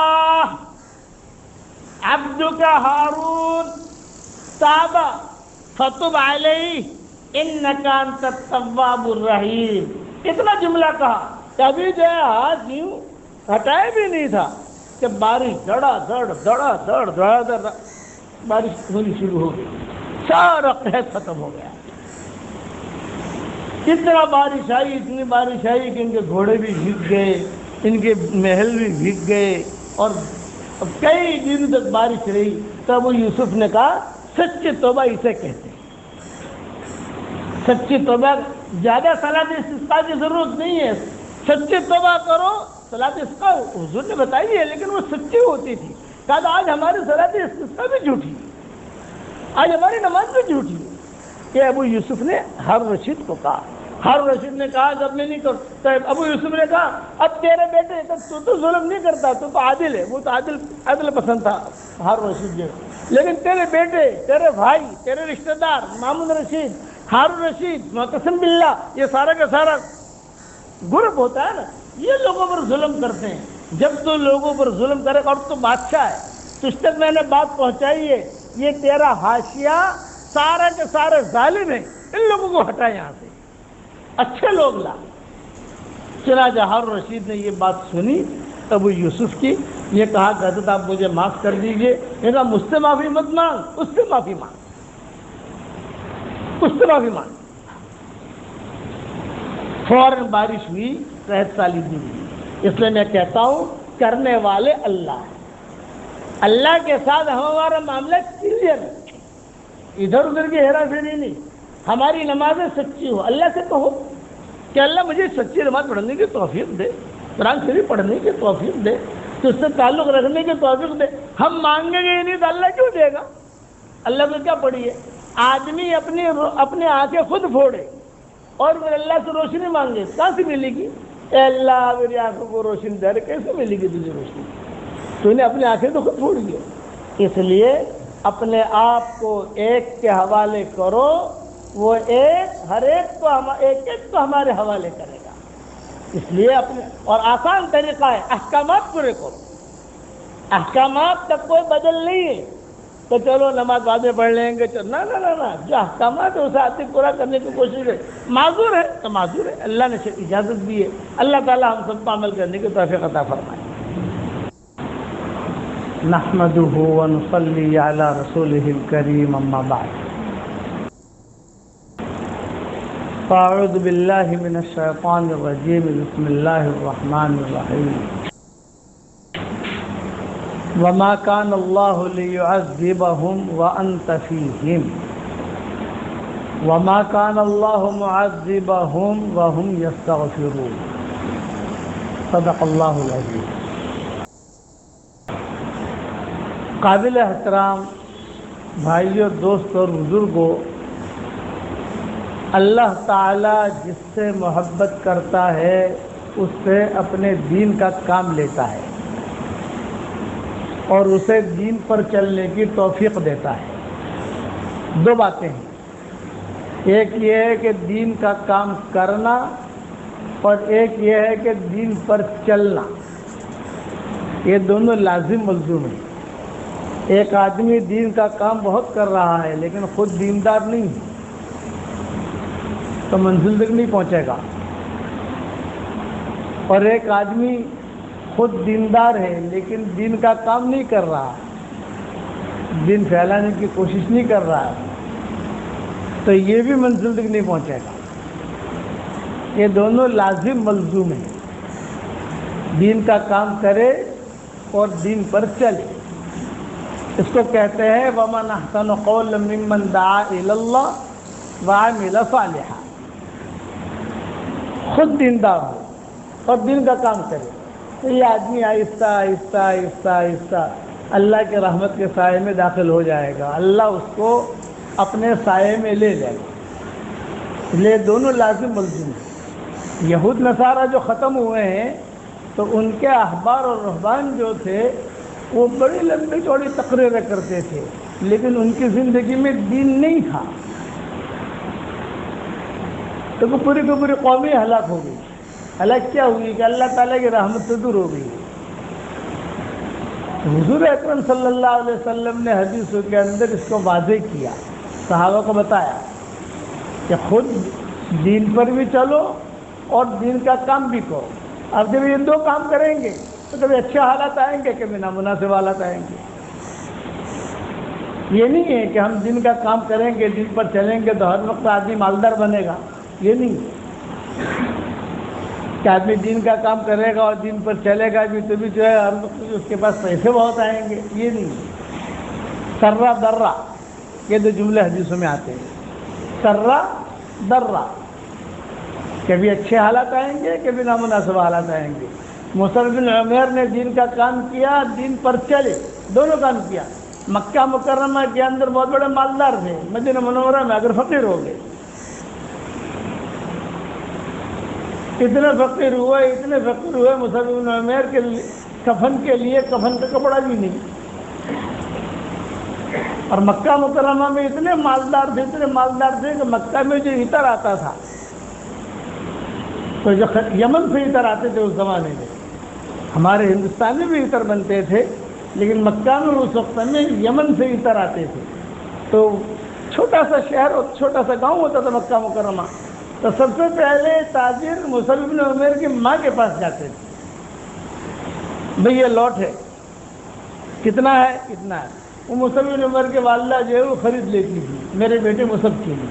عبدک ہارون تاب فتب علیہ انک انت التواب الرحیم۔ اتنا جملہ کہا کہ ابھی جو ہے ہاتھ یوں ہٹائے بھی نہیں تھا کہ بارش دڑا دڑ بارش ہونی شروع ہو گئی، سارا قحط ختم ہو گیا۔ اتنا بارش آئی، اتنی بارش آئی کہ ان کے گھوڑے بھی بھیگ گئے، ان کے محل بھی بھیگ گئے، اور کئی دن تک بارش رہی۔ تو ابو یوسف نے کہا سچی توبہ اسے کہتے ہیں، سچی توبہ، زیادہ صلاۃ استسقاء کی ضرورت نہیں ہے، سچی توبہ کرو۔ صلاۃ استسقاء حضور نے بتائی ہے لیکن وہ سچی ہوتی تھی۔ کہا آج ہماری صلاۃ استسقاء بھی جھوٹی، آج ہماری نماز بھی جھوٹی ہے۔ کہ ابو یوسف نے ہارون رشید کو کہا، ہارون رشید نے کہا جب میں نہیں کرتا، ابو یوسف نے کہا اب تیرے بیٹے، تو ظلم نہیں کرتا، تو عادل ہے، وہ تو عادل پسند تھا ہارون رشید جو، لیکن تیرے بیٹے، تیرے بھائی، تیرے رشتہ دار مامون رشید، ہارون رشید، معتصم باللہ، یہ سارا کا سارا گروپ ہوتا ہے نا، یہ لوگوں پر ظلم کرتے ہیں۔ جب تو لوگوں پر ظلم کرے، اور تو بادشاہ ہے، تجھ تک میں نے بات پہنچائی ہے، یہ تیرا حاشیہ سارا کے سارے ظالم ہیں، ان لوگوں کو ہٹا یہاں سے، اچھے لوگ لا۔ چنانچہ ہارون رشید نے یہ بات سنی ابو یوسف کی، یہ کہا کہ حضرت آپ مجھے معاف کر دیجئے۔ یہ کہا مجھ سے معافی مت مانگ، اس سے معافی مانگ، اس سے معافی مانگ۔ فوراً بارش ہوئی، قحط سالی دی ہوئی۔ اس لیے میں کہتا ہوں کرنے والے اللہ ہیں، اللہ کے ساتھ ہمارا معاملہ کلیئر ہے، ادھر ادھر کی ہیرا پھیری نہیں۔ ہماری نمازیں سچی ہو، اللہ سے کہو کہ اللہ مجھے سچی نماز پڑھنے کی توفیق دے، قرآن شریف پڑھنے کی توفیق دے، تو اس سے تعلق رکھنے کی توفیق دے۔ ہم مانگیں گے ہی نہیں تو اللہ کیوں دے گا؟ اللہ میں کیا پڑھی ہے؟ آدمی اپنی آنکھیں خود پھوڑے اور پھر اللہ سے روشنی مانگے، کہاں سے ملے گی؟ اے اللہ میری آنکھوں کو روشنی دے، کیسے ملے گی تجھے روشنی؟ تو نے اپنی آنکھیں تو خود پھوڑ دی۔ اس لیے اپنے آپ کو ایک کے حوالے کرو، وہ ایک ہر ایک کو ایک کو ہمارے حوالے کرے گا۔ اس لیے اپنے، اور آسان طریقہ ہے، احکامات پورے کرو۔ احکامات کا کوئی بدل نہیں ہے تو چلو نماز بعد میں پڑھ لیں گے، نہ نہ نہ نہ، جو احکامات ہے اسے آتے پورا کرنے کی کوشش ہے۔ معذور ہے تو معذور ہے، اللہ نے اجازت دی ہے۔ اللہ تعالی ہم سب پر عمل کرنے کی توفیق عطا فرمائے۔ نحمده ونصلي على رسوله الكريم، اما بعد، فاعوذ بالله من الشيطان الرجيم، بسم الله الرحمن الرحيم۔ وما كان الله ليعذبهم وأنت فيهم وما كان الله معذبهم وهم يستغفرون۔ صدق اللہ العظیم۔ قابل احترام بھائیوں، دوست اور بزرگوں، اللہ تعالیٰ جس سے محبت کرتا ہے اس سے اپنے دین کا کام لیتا ہے اور اسے دین پر چلنے کی توفیق دیتا ہے۔ دو باتیں ہیں، ایک یہ ہے کہ دین کا کام کرنا اور ایک یہ ہے کہ دین پر چلنا، یہ دونوں لازم ملزوم ہیں۔ ایک آدمی دین کا کام بہت کر رہا ہے لیکن خود دیندار نہیں ہے تو منزل تک نہیں پہنچے گا، اور ایک آدمی خود دیندار ہے لیکن دین کا کام نہیں کر رہا، دین پھیلانے کی کوشش نہیں کر رہا ہے تو یہ بھی منزل تک نہیں پہنچے گا۔ یہ دونوں لازم ملزوم ہیں، دین کا کام کرے اور دین پر چلے۔ اس کو کہتے ہیں وَمَنْ أَحْسَنُ قَوْلًا مِّمَّنْ دَعَا إِلَى اللَّهِ وَعَمِلَ صَالِحًا۔ خود دیندار ہو اور دین کا کام کرے تو یہ آدمی آہستہ آہستہ آہستہ آہستہ اللہ کے رحمت کے سائے میں داخل ہو جائے گا، اللہ اس کو اپنے سائے میں لے جائے گا۔ اس لیے دونوں لازم ملزوم ہیں۔ یہود نصارہ جو ختم ہوئے ہیں تو ان کے احبار اور رہبان جو تھے وہ بڑی لمبی چوڑی تقریریں کرتے تھے لیکن ان کی زندگی میں دین نہیں تھا، تو وہ پوری کی پوری قومی ہلاک ہو گئی۔ ہلاک کیا ہوئی کہ اللہ تعالیٰ کی رحمت سے دور ہو گئی۔ حضور اکرم صلی اللہ علیہ وسلم نے حدیثوں کے اندر اس کو واضح کیا، صحابہ کو بتایا کہ خود دین پر بھی چلو اور دین کا کام بھی کرو۔ اب جب یہ دو کام کریں گے تو کبھی اچھے حالات آئیں گے، کبھی نامناسب حالات آئیں گے۔ یہ نہیں ہے کہ ہم دین کا کام کریں گے، دین پر چلیں گے تو ہر وقت آدمی مالدار بنے گا، یہ نہیں کہ آدمی دین کا کام کرے گا اور دین پر چلے گا بھی تو بھی جو ہے ہر وقت اس کے پاس پیسے بہت آئیں گے، یہ نہیں۔ سرا درا یہ دو جملے حدیثوں میں آتے ہیں، سرا درا، کبھی اچھے حالات آئیں گے کبھی نامناسب حالات آئیں گے۔ مصعب بن عمیر نے دین کا کام کیا، دین پر چلے، دونوں کام کیا۔ مکہ مکرمہ کے اندر بہت بڑے مالدار تھے، مدینہ منورہ میں اگر فقیر ہو گئے، اتنے فقیر ہوئے مصعب بن عمیر کے کفن کے لیے کفن کا کپڑا بھی نہیں، اور مکہ مکرمہ میں اتنے مالدار تھے کہ مکہ میں جو عطر آتا تھا تو جو یمن سے عطر آتے تھے اس زمانے میں، ہمارے ہندوستان میں بھی عطر بنتے تھے لیکن مکہ میں اس وقت میں یمن سے عطر آتے تھے، تو چھوٹا سا شہر اور چھوٹا سا گاؤں ہوتا تھا مکہ مکرمہ، تو سب سے پہلے تاجر مصعب بن عمیر کی ماں کے پاس جاتے تھے، بھئی یہ لوٹ ہے، کتنا ہے؟ اتنا ہے۔ وہ مصعب بن عمیر کے والدہ جو ہے وہ خرید لیتی تھی میرے بیٹے مصعب کے لیے،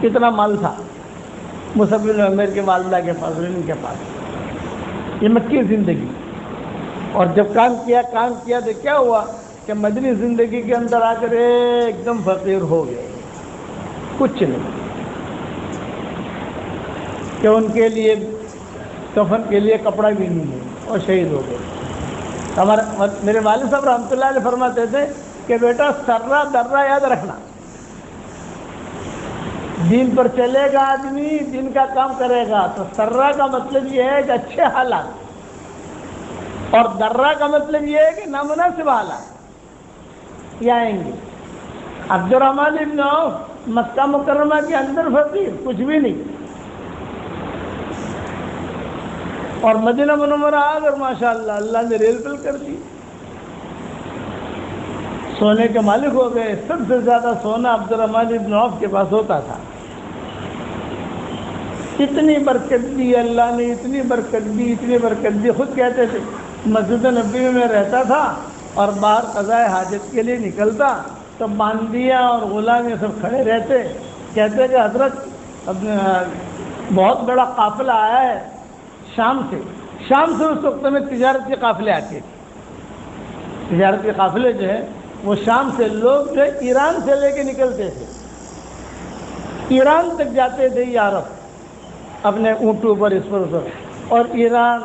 کتنا مال تھا مصعب بن عمیر کے والدہ کے پاس، ان کے پاس۔ یہ مکی زندگی، اور جب کام کیا تو کیا ہوا کہ مدنی زندگی کے اندر آ کر ایک دم فقیر ہو گئے، کچھ نہیں، کہ ان کے لیے کفن کے لیے کپڑا بھی نہیں ہے اور شہید ہو گئے۔ میرے والد صاحب رحمۃ اللہ علیہ فرماتے تھے کہ بیٹا سرا درا یاد رکھنا، دین پر چلے گا آدمی، دین کا کام کرے گا تو سرا کا مطلب یہ ہے کہ اچھے حالات، اور درا کا مطلب یہ ہے کہ نامناسب حالات یہ آئیں گے۔ عبد الرحمن ابن عوف مکہ مکرمہ کے اندر فقیر، کچھ بھی نہیں، اور مدینہ منورہ آ کر ماشاء اللہ اللہ نے ریل پل کر دی، سونے کے مالک ہو گئے۔ سب سے زیادہ سونا عبد الرحمن ابن عوف کے پاس ہوتا تھا۔ اتنی برکت دی اللہ نے، اتنی برکت دی، خود کہتے تھے مسجد نبوی میں رہتا تھا اور باہر قضاء حاجت کے لیے نکلتا تو باندیاں اور غلام یہ سب کھڑے رہتے، کہتے کہ حضرت بہت بڑا قافلہ آیا ہے شام سے اس وقت میں تجارت کے قافلے آتے تھے، تجارت کے قافلے جو ہے وہ شام سے لوگ جو ایران سے لے کے نکلتے تھے، ایران تک جاتے تھے یہ عرب اپنے اونٹوں پر اس پر اور ایران،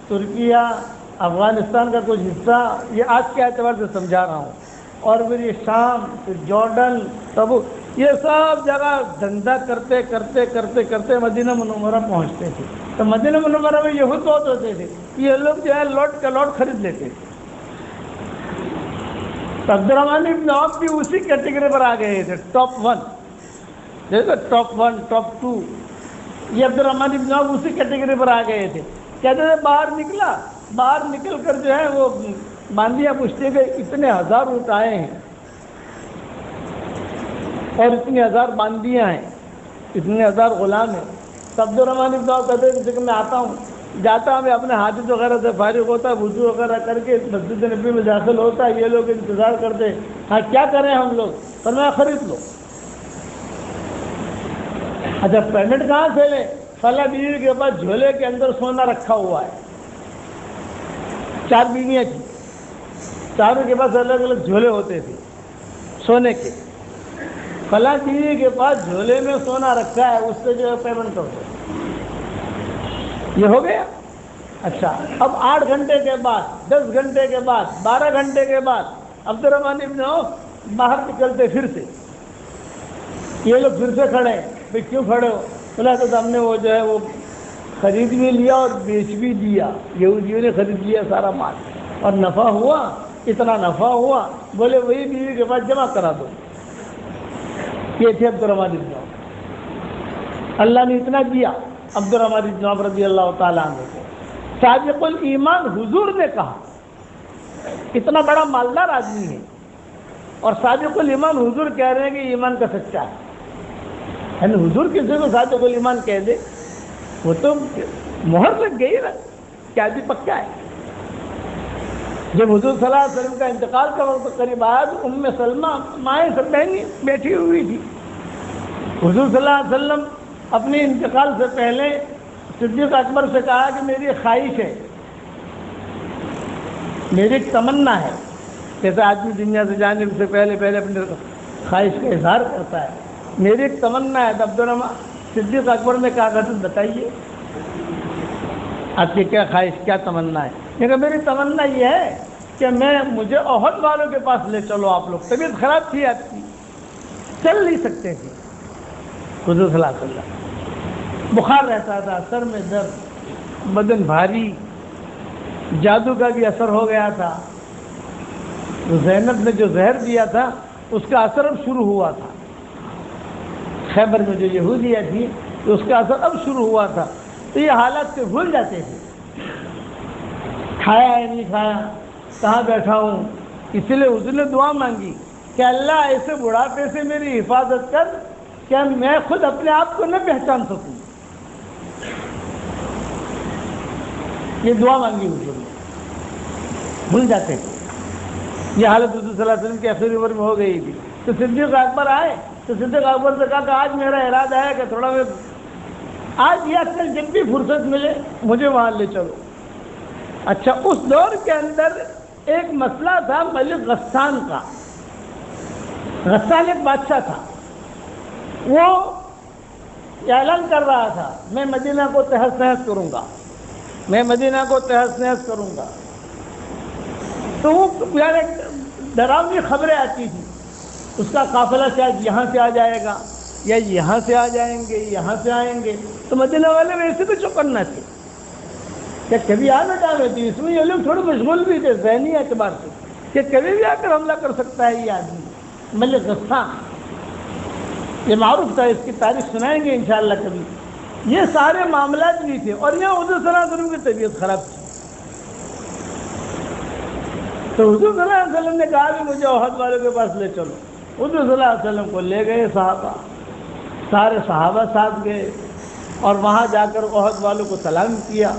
ترکیہ، افغانستان کا کچھ حصہ، یہ آج کے اعتبار سے سمجھا رہا ہوں، اور پھر یہ شام، پھر جارڈن، تب یہ سب جگہ دھندا کرتے کرتے کرتے کرتے مدینہ منورہ پہنچتے تھے. تو مدینہ منورہ میں یہود بہت ہوتے تھے، یہ لوگ جو ہے لوٹ کا لوٹ خرید لیتے تھے. عبد الرحمن ابن عوف بھی اسی کیٹیگری پر آ گئے تھے، ٹاپ 1. دیکھو ٹاپ 1 ٹاپ 2، یہ عبد الرحمن ابن عوف اسی کیٹیگری پر آ گئے تھے. کہتے تھے باہر نکل کر جو ہے وہ باندیاں پوچھتے کہ اتنے ہزار اونٹ آئے ہیں اور اتنی ہزار باندیاں ہیں، اتنے ہزار غلام ہیں. تو عبد الرحمن ابن عوف کہتے ہیں کہ میں آتا ہوں، جاتا ہوں، میں اپنے حاجت وغیرہ سے فارغ ہوتا ہے، وضو وغیرہ کر کے مسجد نبی میں داخل ہوتا ہے، یہ لوگ انتظار کرتے ہیں. ہاں کیا کریں ہم لوگ؟ فرمایا خرید لو. اچھا پیمنٹ کہاں سے لیں؟ فلاں بیوی کے پاس جھولے کے اندر سونا رکھا ہوا ہے. 4 بیویاں تھیں، چاروں کے پاس الگ الگ جھولے ہوتے تھے سونے کے. فلاں بیوی کے پاس جھولے میں سونا رکھا ہے، اس سے جو ہے پیمنٹ کر دو. یہ ہو گیا. اچھا اب 8 گھنٹے کے بعد، 10 گھنٹے کے بعد، 12 گھنٹے کے بعد عبد الرحمن ابن عوف باہر نکلتے پھر سے. یہ لوگ پھر سے کھڑے ہیں. بھائی کیوں کھڑے ہو؟ بولا تو ہم نے وہ جو ہے وہ خرید بھی لیا اور بیچ بھی دیا، یہودیوں نے خرید لیا سارا مال اور نفع ہوا، اتنا نفع ہوا. بولے وہی بیوی کے پاس جمع کرا دو. یہ تھے عبد الرحمن ابن عوف. اللہ نے اتنا دیا عبد الرحمن ابن عوف رضی اللہ تعالیٰ عنہ کو. سابق الایمان حضور نے کہا، اتنا بڑا مالدار آدمی ہے اور سابق الایمان حضور کہہ رہے ہیں کہ ایمان کا سچا ہے. یعنی حضور کسی کو سابق الایمان کہہ دے وہ تو مہر لگ گئی نا کہ آدمی پکا ہے. جب حضور صلی اللہ علیہ وسلم کا انتقال کا وقت قریب آیا تو ام سلمہ مائیں سب بہنیں بیٹھی ہوئی تھی. حضور صلی اللہ علیہ وسلم اپنے انتقال سے پہلے صدیق اکبر سے کہا کہ میری خواہش ہے، میری ایک تمنا ہے. جیسے آدمی دنیا سے جانے سے پہلے اپنے خواہش کا اظہار کرتا ہے، میری ایک تمنا ہے. عبد الرحمن صدیق اکبر نے کہا کہ بتائیے آپ کی کیا خواہش، کیا تمنا ہے؟ لیکن میری تمنا یہ ہے کہ مجھے احد والوں کے پاس لے چلو. آپ لوگ طبیعت خراب تھی آپ کی، چل نہیں سکتے تھے. حضور صلی اللہ علیہ وسلم بخار رہتا تھا، سر میں درد، بدن بھاری، جادو کا بھی اثر ہو گیا تھا. زینب نے جو زہر دیا تھا اس کا اثر اب شروع ہوا تھا. خیبر میں جو یہودیہ تھی تو اس کا اثر اب شروع ہوا تھا. تو یہ حالات سے بھول جاتے تھے، کھایا ہے نہیں کھایا، کہاں بیٹھا ہوں. اسی لیے حضور نے دعا مانگی کہ اللہ ایسے بڑھاپے سے میری حفاظت کر کہ میں خود اپنے آپ کو نہ پہچان سکوں. یہ دعا مانگی حضور نے، بھول جاتے تھے. یہ حالت حضور صلی اللہ علیہ وسلم کی آخری عمر میں ہو گئی تھی. تو صدیق اکبر آئے تو صدیق اکبر سے کہا کہ آج میرا ارادہ ہے کہ تھوڑا میں آج یا کل جب بھی فرصت ملے مجھے وہاں لے چلو. اچھا اس دور کے اندر ایک مسئلہ تھا ملک غسان کا. غسان ایک بادشاہ تھا، وہ اعلان کر رہا تھا میں مدینہ کو تہس نہس کروں گا، میں مدینہ کو تہس نہس کروں گا. تو وہ ڈراؤنی خبریں آتی تھیں، اس کا قافلہ شاید یہاں سے آ جائے گا یا یہاں سے آ جائیں گے، یہاں سے آئیں گے. تو مدینہ والے ویسے تو چوکنا تھے کہ کبھی آ نہ جانے تھے. اس میں یہ لوگ تھوڑے مشغول بھی تھے ذہنی اعتبار سے کہ کبھی بھی آ کر حملہ کر سکتا ہے یہ آدمی. ملک غسان یہ معروف تھا، اس کی تاریخ سنائیں گے انشاءاللہ کبھی. یہ سارے معاملات بھی تھے اور یہاں حضور صلی اللہ علیہ وسلم کی طبیعت خراب تھی. تو حضور صلی اللہ علیہ وسلم نے کہا کہ مجھے احد والوں کے پاس لے چلو. حضور صلی اللہ علیہ وسلم کو لے گئے صحابہ، سارے صحابہ ساتھ گئے اور وہاں جا کر احد والوں کو سلام کیا.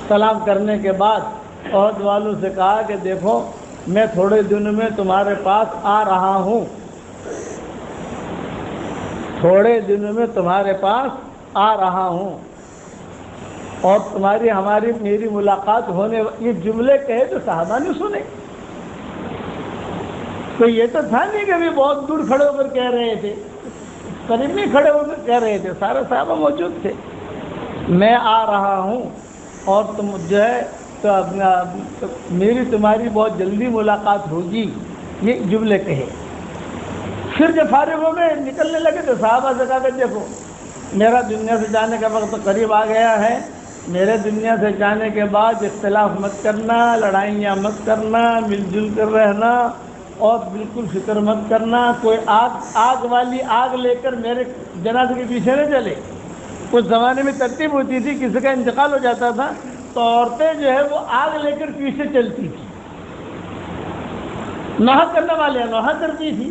سلام کرنے کے بعد احد والوں سے کہا کہ دیکھو میں تھوڑے دنوں میں تمہارے پاس آ رہا ہوں، تھوڑے دنوں میں تمہارے پاس آ رہا ہوں اور تمہاری ہماری میری ملاقات ہونے. یہ جملے کہے تو صحابہ نے سنے. تو یہ تو تھا نہیں کہ ابھی بہت دور کھڑے ہو کر کہہ رہے تھے، قریب نہیں کھڑے ہو کر کہہ رہے تھے، سارے صحابہ موجود تھے. میں آ رہا ہوں اور تم جو ہے تو میری تمہاری بہت جلدی ملاقات ہوگی، یہ جملے کہے۔ پھر جب فارغ ہو گئے نکلنے لگے تو صحابہ سے کہا کہ دیکھو میرا دنیا سے جانے کا وقت قریب آ گیا ہے، میرے دنیا سے جانے کے بعد اختلاف مت کرنا، لڑائیاں مت کرنا، مل جل کر رہنا اور بالکل فکر مت کرنا، کوئی آگ والی آگ لے کر میرے جنازے کے پیچھے نہ چلے۔ اس زمانے میں ترتیب ہوتی تھی، کسی کا انتقال ہو جاتا تھا تو عورتیں جو ہے وہ آگ لے کر پیچھے چلتی تھی، نوحہ کرنے والے نوحہ کرتی تھی۔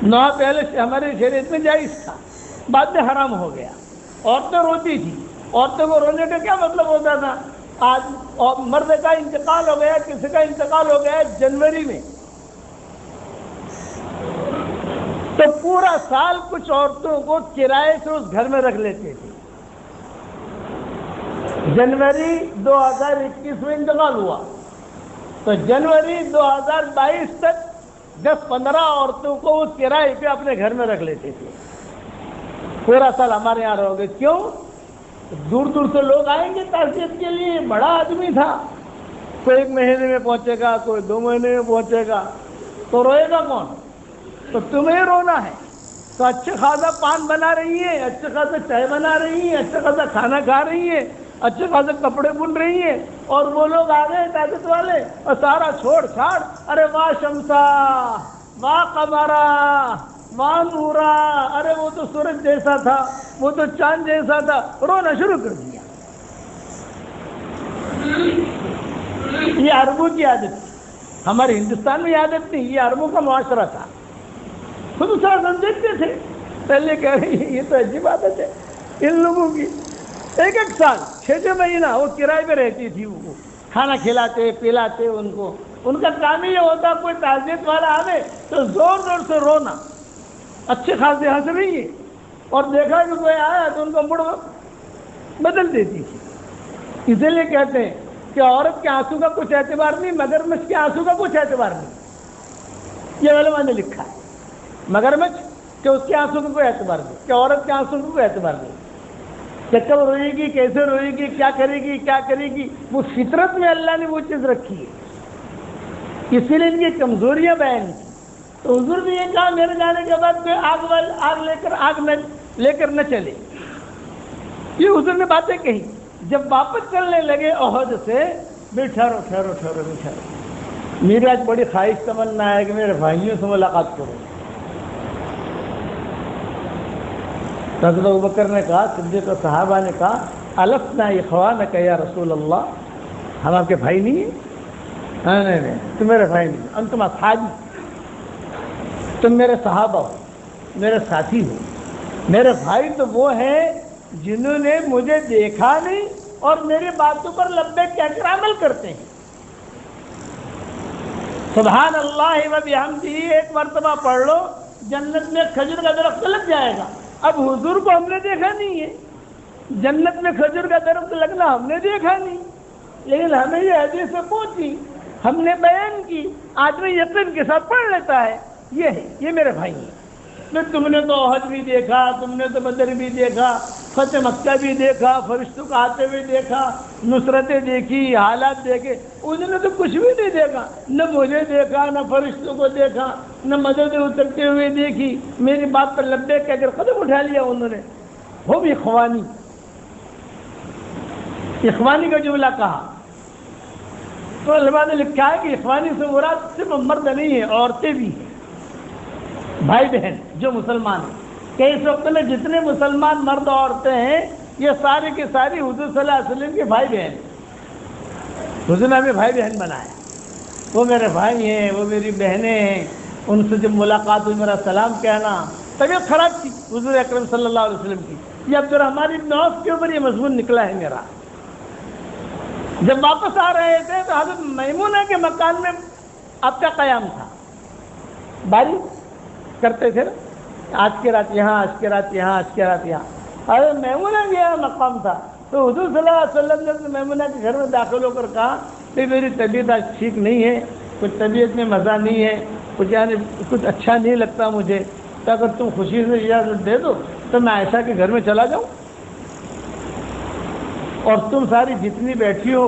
نوحہ پہلے ہمارے شریعت میں جائز تھا، بعد میں حرام ہو گیا۔ عورتیں روتی تھی، عورتوں کو رونے کا کیا مطلب ہوتا تھا؟ آج مرد کا انتقال ہو گیا، کسی کا انتقال ہو گیا جنوری میں، تو پورا سال کچھ عورتوں کو کرائے سے اس گھر میں رکھ لیتے تھے۔ جنوری 2021 میں انتقال ہوا تو جنوری 2022 تک 10-15 عورتوں کو اس کرائے پہ اپنے گھر میں رکھ لیتے تھے۔ پورا سال ہمارے یہاں رہو گے، کیوں؟ دور دور سے لوگ آئیں گے تعزیت کے لیے، بڑا آدمی تھا، کوئی 1 مہینے میں پہنچے گا، کوئی 2 مہینے میں پہنچے گا، تو روئے گا کون؟ تو تمہیں رونا ہے۔ تو اچھے خاصا پان بنا رہی ہے، اچھے خاصا چائے بنا رہی ہے، اچھے خاصا کھانا کھا رہی ہے، اچھے خاصے کپڑے بن رہی ہیں، اور وہ لوگ آ گئے طاقت والے اور سارا چھوڑ چھاڑ، ارے واہ شمسا، واہ قمرا، واہ نورا، ارے وہ تو سورج جیسا تھا، وہ تو چاند جیسا تھا، رونا شروع کر دیا۔ یہ عربوں کی عادت تھی، ہمارے ہندوستان میں عادت نہیں، یہ عربوں کا معاشرہ تھا۔ خود اسے دیکھتے تھے، پہلے کہہ رہی ہیں یہ تو عجیب عادت ہے ان لوگوں کی، 1 سال 6 مہینہ وہ کرائے پہ رہتی تھی، وہ کھانا کھلاتے پلاتے ان کو، ان کا کام یہ ہوتا کوئی تعزیت والا آوے تو زور زور سے رونا، اچھے خاصے ہنس رہی ہے، اور دیکھا کہ کوئی آیا تو ان کا موڈ بدل دیتی تھی۔ اسی لیے کہتے ہیں کہ عورت کے آنسو کا کچھ اعتبار نہیں، مگرمچھ کے آنسو کا کچھ اعتبار نہیں، یہ علماء نے لکھا ہے۔ مگرمچھ کہ اس کے آنسو کا کوئی اعتبار نہیں، کہ عورت کے آنسو کا کوئی اعتبار نہیں، کہ کب روئے گی، کیسے روئے گی، کیا کرے گی، وہ فطرت میں اللہ نے وہ چیز رکھی ہے، اسی لیے ان کی کمزوریاں بیان کی۔ تو حضور نے یہ کہا میرے جانے کے بعد کوئی آگ لے کر نہ چلے، یہ حضور نے باتیں کہی۔ جب واپس چلنے لگے احد سے، ٹھہرو، میری آج بڑی خواہش تمنا ہے کہ میرے بھائیوں سے ملاقات کروں۔ حضرت ابوبکر نے کہا، صدیق و صحابہ نے کہا، الفنا اخوانک یا رسول اللہ، ہم آپ کے بھائی نہیں ہیں؟ نہیں، تم میرے بھائی نہیں، انتم اصحابی، تم میرے صحابہ ہو، میرے ساتھی ہو۔ میرے بھائی تو وہ ہیں جنہوں نے مجھے دیکھا نہیں اور میری باتوں پر لبیک کہہ کر عمل کرتے ہیں۔ سبحان اللہ و بحمدہ 1 مرتبہ پڑھ لو، جنت میں کھجور کا درخت لگ جائے گا۔ اب حضور کو ہم نے دیکھا نہیں ہے، جنت میں کھجور کا درخت لگنا ہم نے دیکھا نہیں، لیکن ہمیں یہ حدیث سے پہنچی، ہم نے بیان کی، آدمی یقین کے ساتھ پڑھ لیتا ہے، یہ ہے، یہ میرے بھائی ہیں۔ تم نے تو احد بھی دیکھا، تم نے تو بدر بھی دیکھا، فتح مکہ بھی دیکھا، فرشتوں کو آتے ہوئے دیکھا، نصرتیں دیکھی، حالات دیکھے، انہوں نے تو کچھ بھی نہیں دیکھا، نہ مجھے دیکھا، نہ فرشتوں کو دیکھا، نہ مدد اترتے ہوئے دیکھی، میری بات پر لبیک کہہ کر قدم اٹھا لیا انہوں نے۔ وہ بھی اخوانی کا جملہ کہا تو علماء نے لکھا ہے کہ اخوانی سے مراد صرف مرد نہیں ہے، عورتیں بھی ہیں، بھائی بہن جو مسلمان ہیں، کہ اس وقت میں جتنے مسلمان مرد عورتیں ہیں یہ سارے کے ساری حضور صلی اللہ علیہ وسلم کے بھائی بہن، حضور نے ہمیں بھائی بہن بنایا، وہ میرے بھائی ہیں، وہ میری بہنیں ہیں۔ ان سے جب ملاقات ہوئی میرا سلام کہنا، طبیعت خراب تھی حضور اکرم صلی اللہ علیہ وسلم کی، یہ عبدالرحمن بن عوف کے اوپر یہ مضمون نکلا ہے میرا۔ جب واپس آ رہے تھے تو حضرت میمونہ کے مکان میں آپ کا قیام تھا، باری کرتے تھے نا، آج کی رات یہاں، آج کی رات یہاں، آج کی رات یہاں، حضرت میمونہ کے یہاں مقام تھا۔ تو حضور صلی اللہ علیہ وسلم نے میمونہ کے گھر میں داخل ہو کر کہا کہ میری طبیعت آج ٹھیک نہیں ہے، کچھ طبیعت میں مزہ نہیں ہے، کچھ اچھا نہیں لگتا مجھے، تو اگر تم خوشی سے اجازت دے دو تو میں عائشہ کے گھر میں چلا جاؤں۔ اور تم ساری جتنی بیٹھی ہو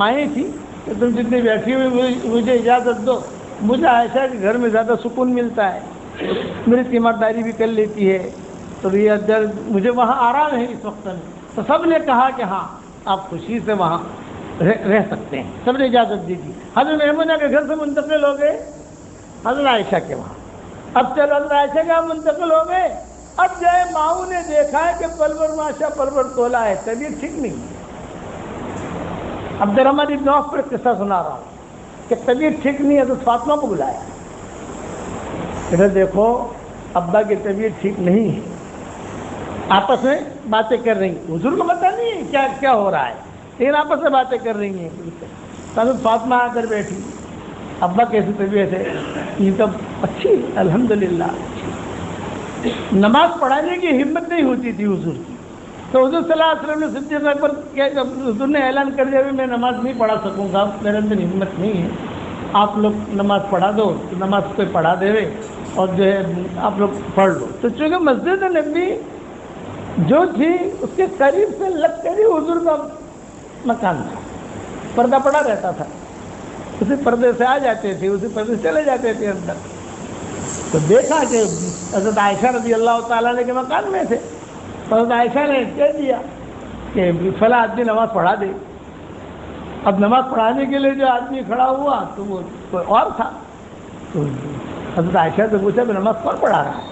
مائیں تھی کہ تم جتنی بیٹھی ہوئی مجھے اجازت دو، مجھے عائشہ کے گھر میں زیادہ سکون ملتا ہے، میری تیمارداری بھی کر لیتی ہے، تو یہ مجھے وہاں آرام ہے اس وقت میں۔ تو سب نے کہا کہ ہاں آپ خوشی سے وہاں رہ سکتے ہیں، سب نے اجازت دی تھی۔ حضرت میمونہ کے گھر سے منتقل ہو گئے حضرت عائشہ کے وہاں۔ اب چلو حضرت عائشہ کے وہاں منتقل ہو گئے، اب جائے ماؤں نے دیکھا ہے کہ پرور ماشا پرور تولا ہے، طبیعت ٹھیک نہیں ہے۔ عبد الرحمن ابن عوف پر قصہ سنا رہا ہوں کہ طبیعت ٹھیک نہیں ہے، تو فاطمہ کو بلایا، ادھر دیکھو ابا کی طبیعت ٹھیک نہیں ہے، آپس میں باتیں کر رہی ہیں، حضور کو پتہ نہیں ہے کیا کیا ہو رہا ہے، لیکن آپس میں باتیں کر رہی ہیں۔ تب فاطمہ آ کر بیٹھی، ابا کیسی طبیعت ہے؟ یہ تو اچھی الحمدللہ۔ نماز پڑھانے کی ہمت نہیں ہوتی تھی حضور کی، تو حضور صلی اللہ علیہ وسلم نے صدیق اکبر حضور نے اعلان کر دیا میں نماز نہیں پڑھا سکوں گا، میرے اندر ہمت نہیں ہے، آپ لوگ نماز پڑھا دو، تو نماز کوئی پڑھا دے اور جو ہے آپ لوگ پڑھ لو۔ تو چونکہ مسجد نبی جو تھی اس کے قریب سے لگ کر ہی حضور کا مکان تھا، پردہ پڑا رہتا تھا، اسی پردے سے آ جاتے تھے، اسی پردے سے چلے جاتے تھے اندر۔ تو دیکھا کہ حضرت عائشہ رضی اللہ تعالیٰ عنہ کے مکان میں تھے، حضرت عائشہ نے کہہ دیا کہ فلاں آدمی نماز پڑھا دے۔ اب نماز پڑھانے کے لیے جو آدمی کھڑا ہوا تو وہ کوئی اور تھا، تو حضرت عائشہ سے پوچھا کہ نماز کون پڑھا رہا ہے؟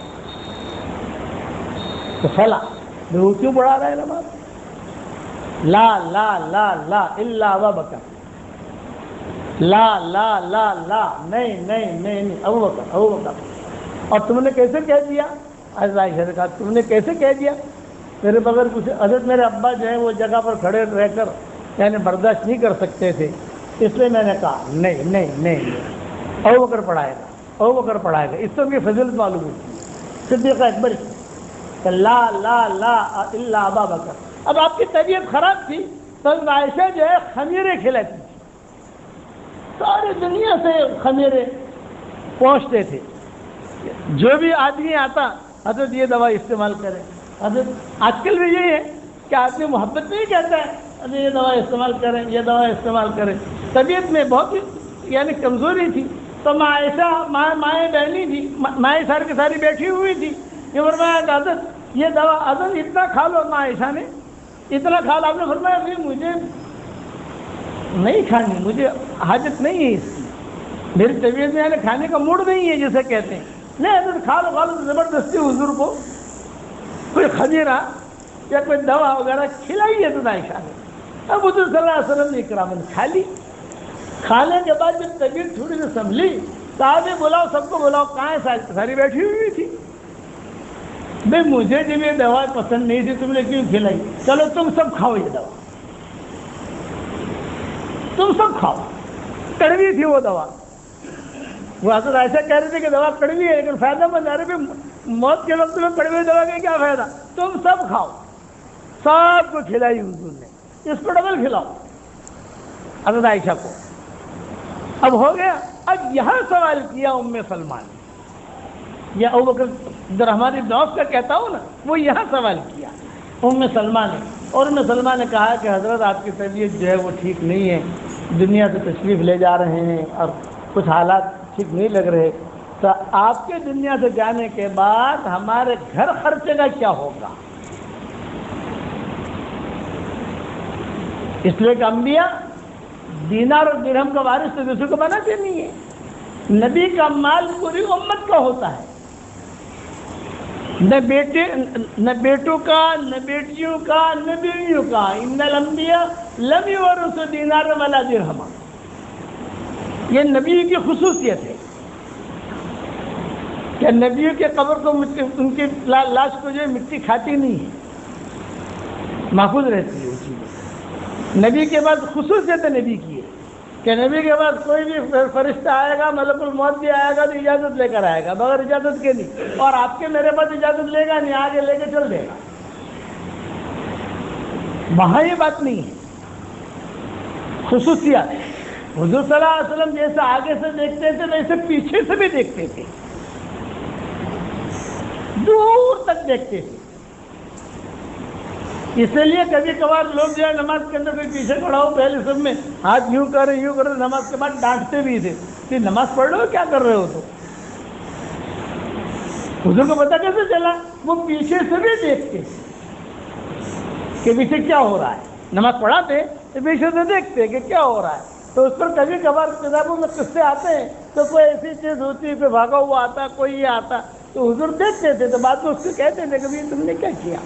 تو فلاں، وہ کیوں پڑھا رہا ہے نماز؟ لا لا لا لا الا ابا بکر، لا لا لا لا نہیں نہیں نہیں ابو بکر ابو بکر۔ اور تم نے کیسے کہہ دیا؟ حضرت عائشہ نے کہا تم نے کیسے کہہ دیا؟ میرے بغیر کچھ حضرت میرے ابا جو ہے وہ جگہ پر کھڑے رہ کر یعنی برداشت نہیں کر سکتے تھے، اس لیے میں نے کہا نہیں نہیں نہیں ابو بکر پڑھائے گا، ابو بکر پڑھائے گا، اس سے کی فضیلت معلوم ہوتی ہے۔ صدیق اکبر کہ لا لا لا الا ابا بکر۔ اب آپ کی طبیعت خراب تھی تو عائشہ جو ہے خمیرے کھلاتی تھی، ساری دنیا سے خمیرے پہنچتے تھے، جو بھی آدمی آتا حضرت یہ دوا استعمال کرے۔ حضرت آج کل بھی یہی ہے کہ آدمی محبت نہیں کہتا ہے حضرت یہ دوا استعمال کریں، یہ دوا استعمال کریں۔ طبیعت میں بہت یعنی کمزوری تھی، تو ماں عائشہ مائیں بہنی تھی، مائیں ساری کی ساری بیٹھی ہوئی تھی، یہ فرمایا کہ حضرت یہ دوا حضرت اتنا کھا لو، ماں عائشہ نے اتنا کھا لو۔ آپ نے فرمایا کہ مجھے نہیں کھانی، مجھے حاجت نہیں ہے اس کی، میری طبیعت میں یعنی کھانے کا موڈ نہیں ہے جسے کہتے ہیں۔ نہیں حضرت کھا لو کھا لو، زبردستی حضور کو کوئی خمیرہ یا کوئی دوا وغیرہ کھلائی ہے تو عائشہ نے۔ اب حضور صلی اللہ علیہ وسلم نے اکراماً کھا لی۔ کھانے کے بعد جب طبیعت تھوڑی سی سنبھلی، صحابہ بلاؤ، سب کو بلاؤ، کہاں ہے؟ ساری بیٹھی ہوئی تھی۔ بھائی مجھے جب یہ دوا پسند نہیں تھی تم نے کیوں کھلائی؟ چلو تم سب کھاؤ یہ دوا، تم سب کھاؤ۔ کڑوی تھی وہ دوا، وہ حضرت عائشہ کہہ رہے تھے کہ دوا کڑوی ہے لیکن فائدہ مند ہے، موت کے وقت میں کڑوی دوا کا کیا فائدہ؟ تم سب کھاؤ۔ سب کو کھلائی حضور نے، اس کو ڈبل کھلاؤ حضرت عائشہ کو۔ اب ہو گیا، اب یہاں سوال کیا ام سلمان نے، یا ابو بکر عبد الرحمن ابن عوف کا کہتا ہوں نا، وہ یہاں سوال کیا ام سلمان نے، اور ام سلمان نے کہا کہ حضرت آپ کی طبیعت جو ہے وہ ٹھیک نہیں ہے، دنیا سے تشریف لے جا رہے ہیں اور کچھ حالات ٹھیک نہیں لگ رہے، تو آپ کے دنیا سے جانے کے بعد ہمارے گھر خرچے کا کیا ہوگا؟ اس لیے کہ انبیاء دینار اور درہم کا وارث تو دوسرے کو بناتے نہیں ہے، نبی کا مال پوری امت کا ہوتا ہے، نہ بیٹے نہ بیٹوں کا، نہ بیٹیوں کا، نہ بیویوں کا۔ ان الانبیاء لم یورثوا دینارا ولا درہما، یہ نبی کی خصوصیت ہے کہ نبیوں کے قبر کو ان کی لاش کو جو ہے مٹی کھاتی نہیں ہے، محفوظ رہتی ہے وہ چیز۔ نبی کے بعد خصوصیت نبی کی ہے کہ نبی کے بعد کوئی بھی فرشتہ آئے گا، ملک الموت بھی آئے گا تو اجازت لے کر آئے گا، بغیر اجازت کے نہیں، اور آپ کے میرے پاس اجازت لے گا نہیں، آگے لے کے چل دے گا۔ وہاں یہ بات نہیں ہے، خصوصیات۔ حضور صلی اللہ علیہ وسلم جیسے آگے سے دیکھتے تھے ویسے پیچھے سے بھی دیکھتے تھے، دور تک دیکھتے تھے۔ اس لیے کبھی کبھار لوگ جو ہے نماز کے اندر کوئی پیچھے کھڑا ہو پہلے سب میں ہاتھ یوں کرے نماز کے بعد ڈانٹتے بھی تھے کہ نماز پڑھ رہے ہو کیا کر رہے ہو تو حضور کو پتا کیسے چلا؟ وہ پیچھے سے بھی دیکھتے کہ پیچھے کیا ہو رہا ہے، نماز پڑھاتے تو پیچھے سے دیکھتے کہ کیا ہو رہا ہے۔ تو اس پر کبھی کبھار کتابوں میں قصے آتے ہیں تو کوئی ایسی چیز ہوتی ہے، کوئی بھاگا ہوا آتا، کوئی یہ آتا، تو حضور دیکھتے تھے تو بعد میں اس کو کہتے تھے کہ تم نے کیا کیا؟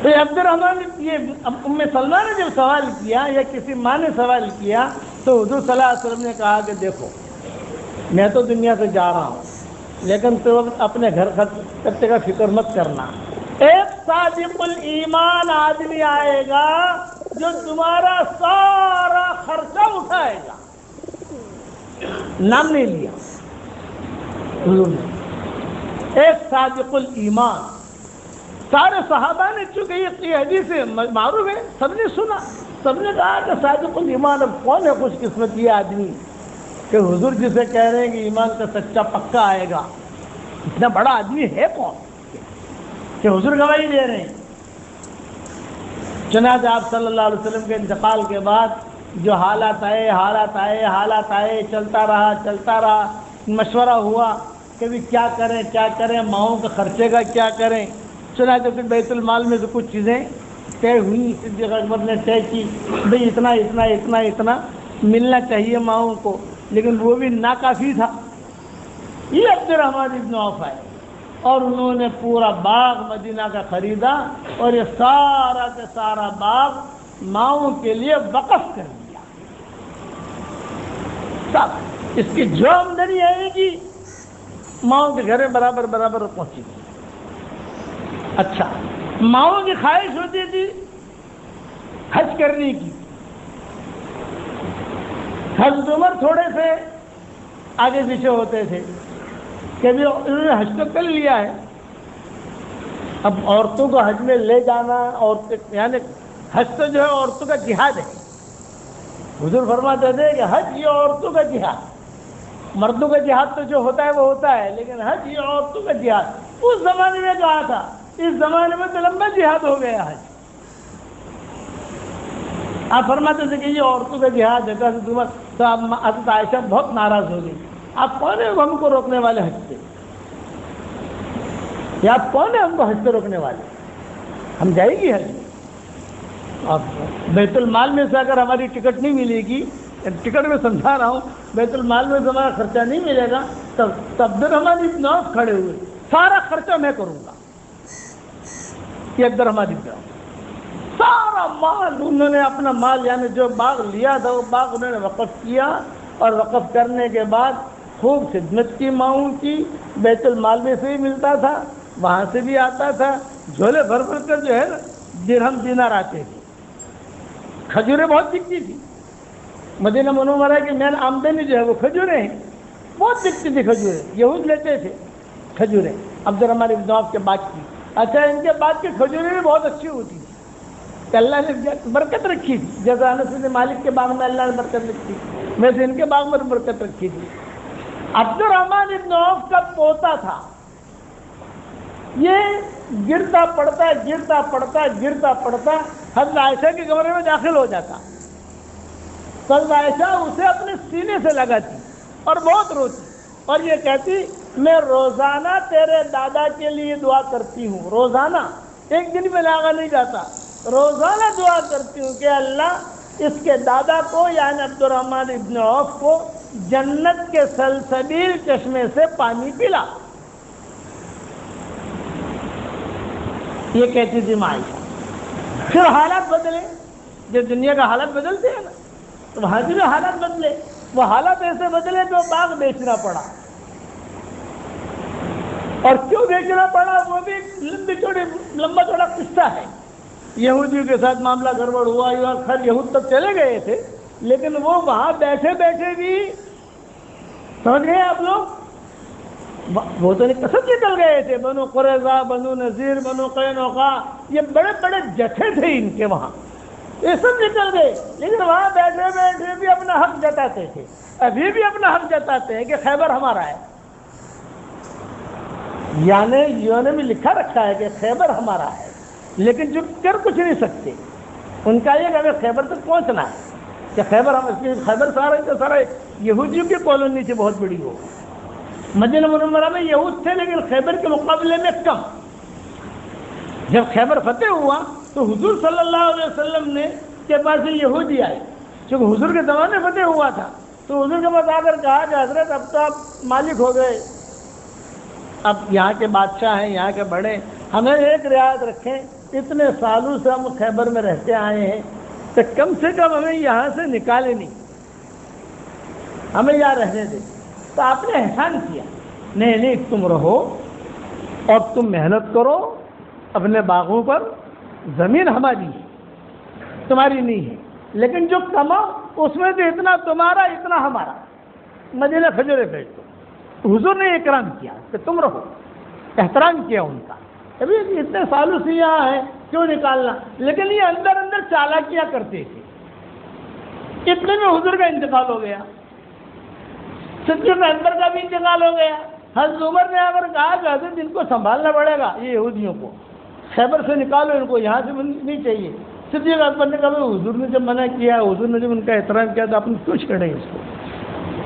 تو عبد الرحمن یہ ام سلمہ نے جب سوال کیا یا کسی ماں نے سوال کیا تو حضور صلی اللہ علیہ وسلم نے کہا کہ دیکھو میں تو دنیا سے جا رہا ہوں لیکن تو اپنے گھر خرچے کا فکر مت کرنا، ایک صادق الایمان آدمی آئے گا جو تمہارا سارا خرچہ اٹھائے گا۔ نام نہیں لیا حضور نے، ایک صادق الایمان۔ سارے صحابہ نے، چونکہ یہ حدیث معروف ہے، سب نے سنا، سب نے کہا کہ صادق الایمان، اب کون ہے خوش قسمت یہ آدمی کہ حضور جسے کہہ رہے ہیں کہ ایمان کا سچا پکا آئے گا، اتنا بڑا آدمی ہے کون کہ حضور گواہی دے رہے ہیں۔ چنانچہ آپ صلی اللہ علیہ وسلم کے انتقال کے بعد جو حالات آئے، چلتا رہا، مشورہ ہوا کہ بھی کیا کریں، ماؤں کے خرچے کا کیا کریں۔ چنانچہ پھر بیت المال میں سے کچھ چیزیں طے ہوئی، صدیق اکبر نے طے کی بھئی اتنا ملنا چاہیے ماؤں کو، لیکن وہ بھی ناکافی تھا۔ یہ عبد الرحمن ابن عوف ہے اور انہوں نے پورا باغ مدینہ کا خریدا اور یہ سارا کا سارا باغ ماؤں کے لیے وقف کر دیا۔ سب اس کی جو آمدنی آئے گی ماؤں کے گھر میں برابر پہنچے گی۔ اچھا، ماؤں کی خواہش ہوتی تھی حج کرنے کی۔ حضرت عمر تھوڑے سے آگے پیچھے ہوتے تھے کہ انہوں نے حج تو کر لیا ہے، اب عورتوں کو حج میں لے جانا، یعنی حج تو جو ہے عورتوں کا جہاد ہے۔ حضور فرماتے تھے کہ حج یہ عورتوں کا جہاد، مردوں کا جہاد تو جو ہوتا ہے وہ ہوتا ہے، لیکن حج یہ عورتوں کا جہاد۔ اس زمانے میں کہا تھا، اس زمانے میں تو لمبا جہاد ہو گیا حج۔ آپ فرماتے تھے کہ یہ عورتوں کا جہاد ہے، تو حضرت عائشہ بہت ناراض ہو گئی، آپ کون ہیں ہم کو روکنے والے حج سے؟ یا آپ کون ہیں ہم کو حج سے روکنے والے؟ ہم جائیں گی حج میں، اور بیت المال میں سے اگر ہماری ٹکٹ نہیں ملے گی، ٹکٹ میں سمجھا رہا ہوں، بیت المال میں سے ہمارا خرچہ نہیں ملے گا، تب عبد الرحمن ابن عوف کھڑے ہوئے، سارا خرچہ میں کروں گا۔ یہ عبد الرحمن ابن عوف سارا مال، انہوں نے اپنا مال یعنی جو باغ لیا تھا وہ باغ انہوں نے وقف کیا، اور وقف کرنے کے بعد خوب خدمت کی ماؤں کی، بیت المال میں سے ہی ملتا تھا، وہاں سے بھی آتا تھا، جھولے بھر کر جو ہے نا درہم دینار آتے تھے۔ کھجوریں بہت بکتی تھی، مدینہ منورہ کی مین آمدنی جو ہے وہ کھجوریں ہیں، بہت بکتی تھی کھجوریں، یہود لیتے تھے کھجوریں عبد الرحمن ابن عوف کے باغ کی۔ اچھا، ان کے باغ کی کھجوریں بھی بہت اچھی ہوتی تھی کہ اللہ نے برکت رکھی تھی، جیسے انس بن مالک کے باغ میں اللہ نے برکت رکھی، ویسے ان کے باغ میں برکت رکھی تھی۔ عبد الرحمن ابن عوف کا پوتا تھا، یہ گرتا پڑتا حضرت عائشہ کے کمرے میں داخل ہو جاتا، تو حضرت عائشہ اسے اپنے سینے سے لگاتی اور بہت روتی اور یہ کہتی میں روزانہ تیرے دادا کے لیے دعا کرتی ہوں، روزانہ، ایک دن میں لاغا نہیں جاتا، روزانہ دعا کرتی ہوں کہ اللہ اس کے دادا کو یعنی عبد الرحمن ابن عوف کو جنت کے سلسبیل چشمے سے پانی پلا۔ یہ کہتی تھی عائشہ۔ پھر حالات بدلے، جو دنیا کا حالات بدلتے ہیں نا، تو وہاں سے بھی حالات بدلے، وہ حالات ایسے بدلے جو باغ بیچنا پڑا، اور کیوں بیچنا پڑا وہ بھی لمبا چوڑا قصہ ہے۔ یہودیوں کے ساتھ معاملہ گڑبڑ ہوا، خیر یہود تک چلے گئے تھے، لیکن وہ وہاں بیٹھے بھی سمجھ گئے آپ لوگ، وہ تو قسم نکل گئے تھے، بنو قریظہ، بنو نذیر، بنو قینقاع، یہ بڑے بڑے جتھے تھے ان کے وہاں، یہ سب نکل گئے، لیکن وہاں بیٹھے بھی اپنا حق جتاتے تھے، ابھی بھی اپنا حق جتاتے ہیں کہ خیبر ہمارا ہے، یعنی میں لکھا رکھا ہے کہ خیبر ہمارا ہے، لیکن جو کر کچھ نہیں سکتے، ان کا یہ کہ ہمیں خیبر تک پہنچنا ہے، کہ خیبر خیبر سارا یہودیوں کی کالونی تھی بہت بڑی ہو، مدینہ منورہ میں یہود تھے لیکن خیبر کے مقابلے میں کم۔ جب خیبر فتح ہوا تو حضور صلی اللہ علیہ وسلم نے کے پاس یہودی آئے، چونکہ حضور کے زمانے فتح ہوا تھا، تو حضور کے پاس آ کر کہا کہ حضرت اب تو آپ مالک ہو گئے، اب یہاں کے بادشاہ ہیں، یہاں کے بڑے، ہمیں ایک رعایت رکھیں، اتنے سالوں سے ہم خیبر میں رہتے آئے ہیں تو کم سے کم ہمیں یہاں سے نکالے نہیں، ہمیں یہاں رہنے دیں۔ تو آپ نے احسان کیا، نہیں تم رہو اور تم محنت کرو اپنے باغوں پر، زمین ہماری ہے تمہاری نہیں ہے، لیکن جو کماؤ اس میں سے اتنا تمہارا اتنا ہمارا، مدینہ کھجورے بھیج دو۔ حضور نے اکرام کیا کہ تم رہو، احترام کیا ان کا، ابھی اتنے سالوں سے یہاں ہے کیوں نکالنا، لیکن یہ اندر اندر چالاکیاں کرتے تھے۔ اتنے میں حضور کا انتقال ہو گیا، صدیق اکبر کا بھی انتقال ہو گیا۔ حضرت عمر نے اگر کہا کہ حضرت ان کو سنبھالنا پڑے گا، یہ یہودیوں کو خیبر سے نکالو، ان کو یہاں سے نہیں چاہیے۔ صدیق اکبر نے کہا حضور نے جب منع کیا، حضور نے جب ان کا احترام کیا تو اپنے کیوں چھیڑیں اس کو،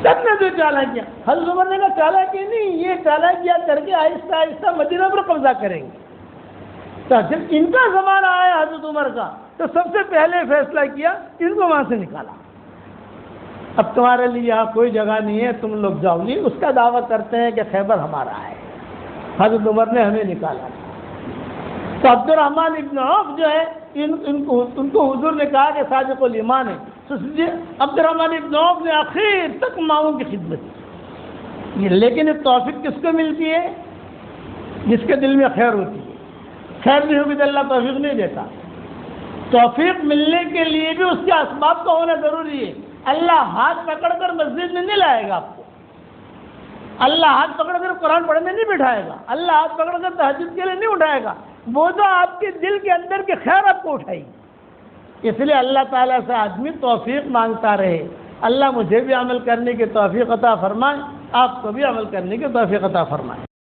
سب نے جو چالاکیاں، حضرت عمر نے کہا چالاکی نہیں، یہ چالاکیاں کر کے آہستہ آہستہ مدینہ پر قبضہ کریں گے۔ تو جب ان کا زمانہ آیا حضرت عمر کا تو سب سے پہلے فیصلہ کیا، ان کو وہاں سے نکالا، اب تمہارے لیے یہاں کوئی جگہ نہیں ہے، تم لوگ جاؤ نہیں۔ اس کا دعویٰ کرتے ہیں کہ خیبر ہمارا ہے، حضرت عمر نے ہمیں نکالا۔ تو عبد الرحمن ابن عوف جو ہے ان کو حضور نے کہا کہ صادق الایمان ہے، تو عبد الرحمن ابن عوف نے آخر تک ماؤں کی خدمت کی۔ لیکن یہ توفیق کس کو ملتی ہے؟ جس کے دل میں خیر ہوتی ہے، خیر نہیں ہوگی تو اللہ توفیق نہیں دیتا۔ توفیق ملنے کے لیے بھی اس کے اسباب کا ہونا ضروری ہے۔ اللہ ہاتھ پکڑ کر مسجد میں نہیں لائے گا آپ کو، اللہ ہاتھ پکڑ کر قرآن پڑھنے نہیں بٹھائے گا، اللہ ہاتھ پکڑ کر تہجد کے لیے نہیں اٹھائے گا، وہ تو آپ کے دل کے اندر کے خیر آپ کو اٹھائے گی۔ اس لیے اللہ تعالیٰ سے آدمی توفیق مانگتا رہے۔ اللہ مجھے بھی عمل کرنے کی توفیق عطا فرمائے، آپ کو بھی عمل کرنے کی توفیق عطا فرمائے۔